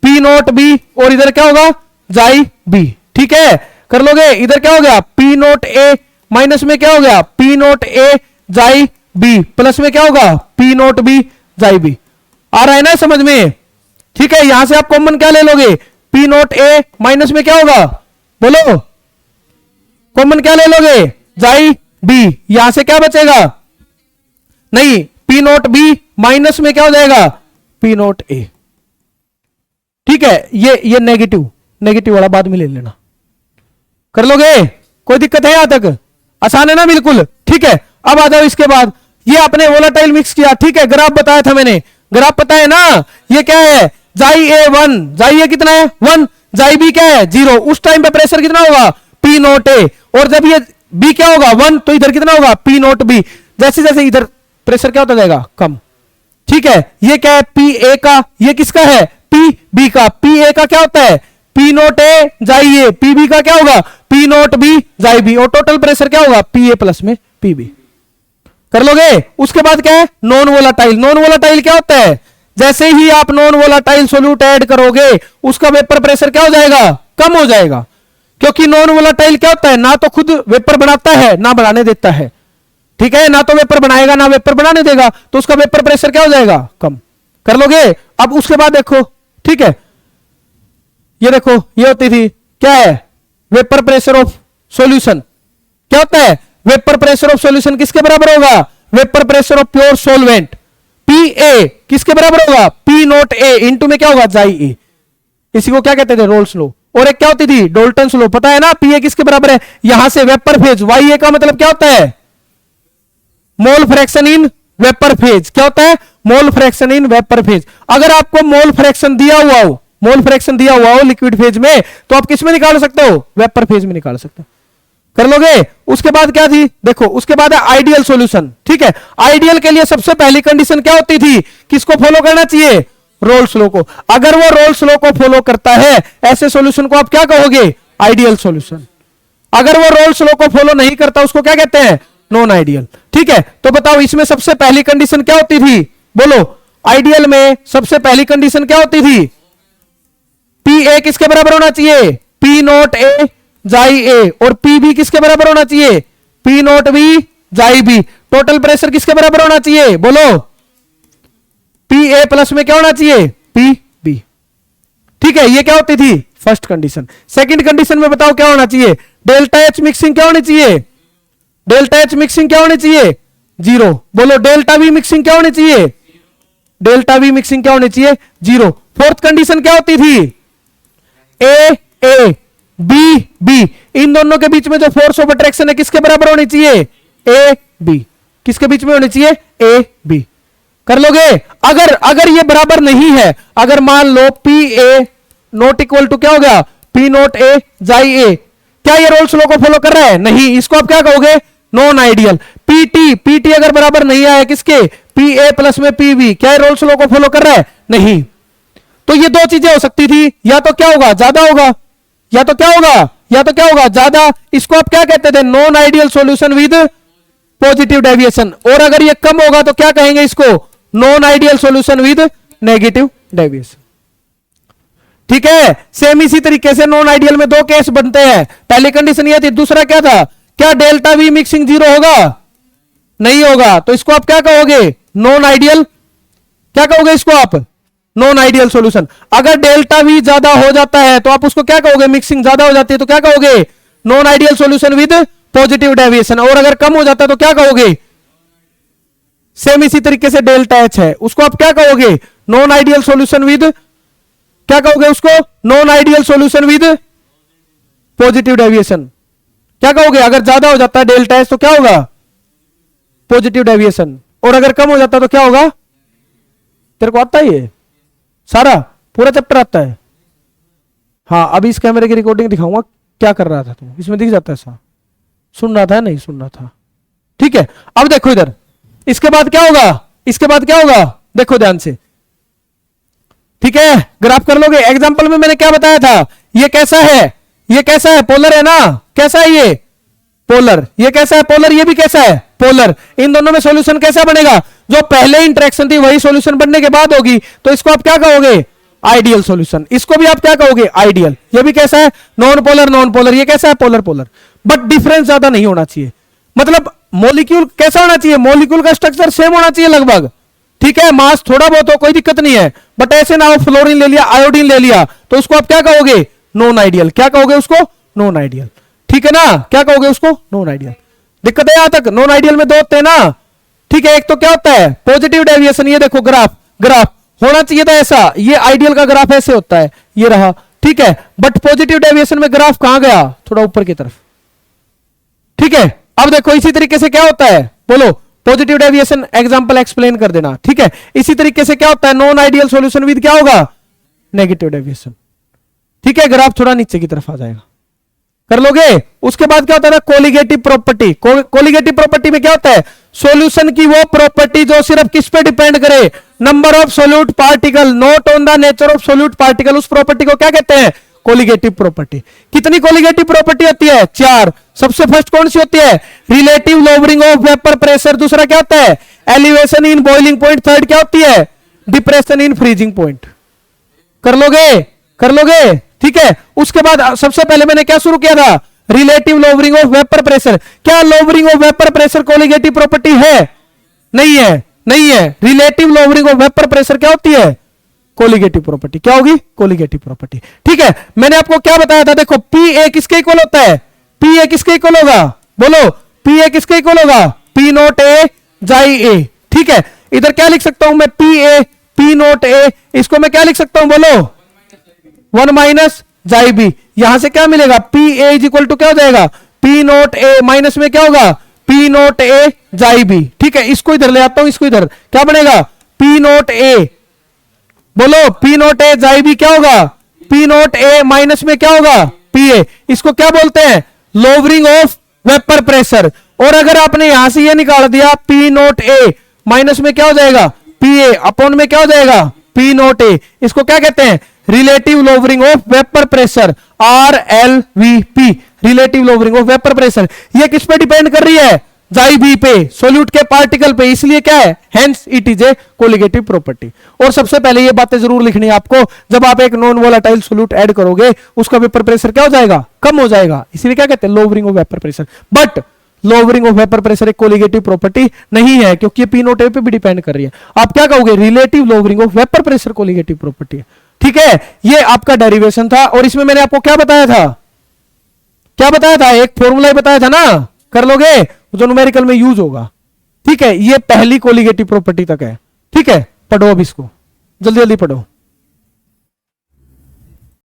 पी नोट बी, और इधर क्या होगा? जाई बी। ठीक है, कर लोगे? इधर क्या हो गया? पी नोट ए, माइनस में क्या हो गया? पी नोट ए जाई बी, प्लस में क्या होगा? पी नोट बी जाई बी। आ रहा है ना समझ में? ठीक है, यहां से आप कॉमन क्या ले लोगे? पी नोट ए, माइनस में क्या होगा? बोलो, कॉमन क्या ले लोगे? जाई बी। यहां से क्या बचेगा? नहीं, पी नोट बी माइनस में क्या हो जाएगा? पी नोट ए। ठीक है, ये नेगेटिव वाला बाद में ले लेना। कर लोगे? कोई दिक्कत है यहां तक? आसान है ना? बिल्कुल। ठीक है, अब आ जाओ इसके बाद। ये आपने वोलाटाइल मिक्स किया, ठीक है, ग्राफ बताया था मैंने, ग्राफ पता है ना? ये क्या है? जाई ए 1, जाई ए कितना है? 1, जाई बी क्या है? 0। उस टाइम पे प्रेशर कितना होगा? पी नोट ए। और जब ये बी क्या होगा? 1, तो इधर कितना होगा? P naught B. जैसे जैसे इधर प्रेशर क्या होता जाएगा? कम। ठीक है, ये क्या है? पी ए का। ये किसका है? पी बी का। पी ए का क्या होता है? पी नोट ए जाई ए। पी बी का क्या होगा? पी नोट बी जाई बी। और टोटल प्रेशर क्या होगा? पी ए प्लस में पी बी। कर लोगे? उसके बाद क्या है? Non volatile. नॉन वोलाटाइल क्या होता है? जैसे ही आप नॉन वोलाटाइल सोल्यूट ऐड करोगे, उसका वेपर प्रेशर क्या हो जाएगा? कम हो जाएगा। क्योंकि नॉन वोलाटाइल क्या होता है? ना तो खुद वेपर बनाता है, ना बनाने देता है। ठीक है, ना तो वेपर बनाएगा, ना वेपर बनाने देगा, तो उसका वेपर प्रेशर क्या हो जाएगा? कम। कर लोगे? अब उसके बाद देखो, ठीक है, ये देखो, ये होती थी क्या है? Vapour pressure of solution. क्या होता है? वेपर प्रेशर ऑफ सॉल्यूशन किसके बराबर होगा? Vapour pressure of pure solvent. P A किसके बराबर होगा? पी नोट ए इंटू में क्या होगा? जाई ए। इसी को क्या कहते थे? Roles law. और एक क्या होती थी? Dalton's law. पता है ना? पी ए किसके बराबर है? यहां से वेपर फेज, वाई ए का मतलब क्या होता है? Mole fraction in vapour phase. क्या होता है? Mole fraction in vapour phase. अगर आपको मोल फ्रैक्शन दिया हुआ हो, लिक्विड फेज में, तो आप किस में निकाल सकते हो? वेपर फेज में निकाल सकते हो। कर लोगे? उसके बाद क्या थी? देखो, उसके बाद है आइडियल सॉल्यूशन। ठीक है, आइडियल के लिए सबसे पहली कंडीशन क्या होती थी? किसको फॉलो करना चाहिए? रोल्स लॉ को। अगर वो रोल्स लॉ को फॉलो करता है, ऐसे सॉल्यूशन को आप क्या कहोगे? Ideal solution. अगर वो रोल्स लॉ को फॉलो नहीं करता, उसको क्या कहते हैं? Non ideal. ठीक है, तो बताओ इसमें सबसे पहली कंडीशन क्या होती थी? बोलो, आइडियल में सबसे पहली कंडीशन क्या होती थी? पी ए किसके बराबर होना चाहिए? पी नोट ए जाई ए। और पी बी किसके बराबर होना चाहिए? पी नोट बी जाई बी। टोटल प्रेशर किसके बराबर होना चाहिए? बोलो, पी ए प्लस में क्या होना चाहिए? P B. ठीक है, ये क्या होती थी? First condition. सेकंड कंडीशन में बताओ क्या होना चाहिए? डेल्टा एच मिक्सिंग क्या होनी चाहिए? डेल्टा एच मिक्सिंग क्या होनी चाहिए? 0। बोलो, डेल्टा वी मिक्सिंग क्या होनी चाहिए? डेल्टा वी मिक्सिंग क्या होनी चाहिए? 0। फोर्थ कंडीशन क्या होती थी? ए ए बी बी। इन दोनों के बीच में जो फोर्स ऑफ अट्रैक्शन है किसके बराबर होनी चाहिए? A B. किसके बीच में होनी चाहिए? A B. कर लोगे? अगर ये बराबर नहीं है, अगर मान लो P A not equal to क्या हो गया? पी नॉट ए जाई ए, क्या ये रोल्स लॉ को फॉलो कर रहा है? नहीं। इसको आप क्या कहोगे? Non ideal. पीटी अगर बराबर नहीं आया किसके? पी ए प्लस में पी बी, क्या ये रोल्स लॉ को फॉलो कर रहा है? नहीं। तो ये दो चीजें हो सकती थी, या तो क्या होगा? ज्यादा होगा, या तो क्या होगा? ज्यादा। इसको आप क्या कहते थे? Non ideal solution with positive deviation. और अगर ये कम होगा तो क्या कहेंगे इसको? Non ideal solution with negative deviation. ठीक है, सेम इसी तरीके से नॉन आइडियल में दो केस बनते हैं। पहली कंडीशन ये थी। दूसरा क्या था? क्या डेल्टा वी मिक्सिंग जीरो होगा? नहीं होगा। तो इसको आप क्या कहोगे? Non ideal. क्या कहोगे इसको आप? Non ideal solution. अगर डेल्टा वी ज्यादा हो जाता है तो आप उसको क्या कहोगे? मिक्सिंग ज्यादा हो जाती है तो क्या कहोगे? Non ideal solution with positive deviation. और अगर कम हो जाता है तो क्या कहोगे? सेम इसी तरीके से डेल्टा एच है, उसको आप क्या कहोगे? नॉन आइडियल सॉल्यूशन विद, क्या कहोगे उसको? Non ideal solution with positive deviation. क्या कहोगे? अगर ज्यादा हो जाता है डेल्टा एच तो क्या होगा? Positive deviation. और अगर कम हो जाता है तो क्या होगा? तेरे को आता है ये सारा पूरा चैप्टर आता है? हाँ, अभी इस कैमरे की रिकॉर्डिंग दिखाऊंगा क्या कर रहा था तुम, इसमें दिख जाता है। ऐसा सुन रहा था? नहीं सुन रहा था। ठीक है, अब देखो इधर, इसके बाद क्या होगा? इसके बाद क्या होगा? देखो ध्यान से। ठीक है, ग्राफ कर लोगे। एग्जांपल में मैंने क्या बताया था? ये कैसा है? ये कैसा है? पोलर है ना? कैसा है ये? पोलर। ये कैसा है? पोलर। ये भी कैसा है? पोलर। इन दोनों में सॉल्यूशन कैसा बनेगा? जो पहले इंटरेक्शन थी वही सॉल्यूशन बनने के बाद होगी, तो इसको आप क्या कहोगे? Ideal solution. इसको भी आप क्या कहोगे? आइडियल। ये भी कैसा है? Non polar. Non polar. ये कैसा है? Polar polar. बट डिफरेंस ज्यादा नहीं होना चाहिए। मतलब मॉलिक्यूल कैसा होना चाहिए? मॉलिक्यूल का स्ट्रक्चर सेम होना चाहिए लगभग। ठीक है, मास थोड़ा बहुत हो कोई दिक्कत नहीं है, बट ऐसे ना हो फ्लोरीन ले लिया, आयोडीन ले लिया, तो उसको आप क्या कहोगे? Non ideal. क्या कहोगे उसको? Non ideal. ठीक है ना? क्या कहोगे उसको? Non ideal. दिक्कत है यहां तक? नॉन आइडियल में दो होते हैं ना। ठीक है, एक तो क्या होता है? Positive deviation. ये देखो ग्राफ, ग्राफ होना चाहिए था ऐसा। ये आइडियल का ग्राफ ऐसे होता है, ये रहा। ठीक है, बट पॉजिटिव डेविएशन में ग्राफ कहां गया? थोड़ा ऊपर की तरफ। ठीक है, अब देखो इसी तरीके से क्या होता है? बोलो, पॉजिटिव डेविएशन एग्जांपल एक्सप्लेन कर देना। ठीक है, इसी तरीके से क्या होता है? नॉन आइडियल सॉल्यूशन विद क्या होगा? Negative deviation. ठीक है, ग्राफ थोड़ा नीचे की तरफ आ जाएगा, कर लोगे। उसके बाद क्या होता है? Colligative property. कोलिगेटिव प्रॉपर्टी में क्या होता है? सॉल्यूशन की वो प्रॉपर्टी जो सिर्फ किस पे डिपेंड करे? Number of solute particle, not on the nature of solute particle. उस प्रॉपर्टी को क्या कहते हैं? Colligative property. कितनी कोलिगेटिव प्रॉपर्टी होती है? 4। सबसे फर्स्ट कौन सी होती है? Relative lowering of vapour pressure. दूसरा क्या होता है? Elevation in boiling point. Third क्या होती है? Depression in freezing point. कर लोगे? कर लोगे? ठीक है, उसके बाद सबसे पहले मैंने क्या शुरू किया था? Relative lowering of vapour pressure. क्या lowering of vapour pressure colligative property है? नहीं है, नहीं है। Relative lowering of vapour pressure क्या होती है? Colligative property. क्या होगी? Colligative property. ठीक है, मैंने आपको क्या बताया था? देखो, पी ए किसके इक्वल होता है? पी ए किसके इक्वल होगा? बोलो, पी ए किसके इक्वल होगा? पी नोट ए जाई ए। ठीक है, इधर क्या लिख सकता हूं मैं? पी ए पी नोट ए। इसको मैं क्या लिख सकता हूं? बोलो, 1 माइनस जाई बी। यहां से क्या मिलेगा? P A is equal to क्या हो जाएगा? पी नोट ए माइनस में क्या होगा? पी नोट ए जाई बी। ठीक है, इसको इधर ले आता हूं, इसको इधर। क्या बनेगा? पी नोट ए। बोलो, पी नोट ए जाई बी क्या होगा? पी नोट ए माइनस में क्या होगा? P A. इसको क्या बोलते हैं? Lowering of vapour pressure. और अगर आपने यहां से ये निकाल दिया, पी नोट ए माइनस में क्या हो जाएगा? पी ए अपॉन में क्या हो जाएगा? पी नोट ए। इसको क्या कहते हैं? Relative lowering of vapour pressure, RLVP। Relative lowering of vapour pressure. ये किस पे डिपेंड कर रही है? जाई बी पे, सोल्यूट के पार्टिकल पे। इसलिए क्या है? Hence it is a colligative property. और सबसे पहले ये बातें जरूर लिखनी है आपको, जब आप एक नॉन वोलेटाइल सोल्यूट ऐड करोगे उसका वेपर प्रेशर क्या हो जाएगा? कम हो जाएगा। इसलिए क्या कहते हैं? Lowering of vapour pressure. But lowering of vapour pressure एक कोलिगेटिव प्रॉपर्टी नहीं है, क्योंकि ये पी नोट ए पे भी डिपेंड कर रही है। आप क्या कहोगे? Relative lowering of vapour pressure colligative property है। ठीक है, ये आपका डेरिवेशन था। और इसमें मैंने आपको क्या बताया था? क्या बताया था? एक फॉर्मूला ही बताया था ना। कर लोगे? जो न्यूमेरिकल में यूज होगा। ठीक है, ये पहली कोलिगेटिव प्रॉपर्टी तक है। ठीक है, पढ़ो अब इसको, जल्दी जल्दी पढ़ो।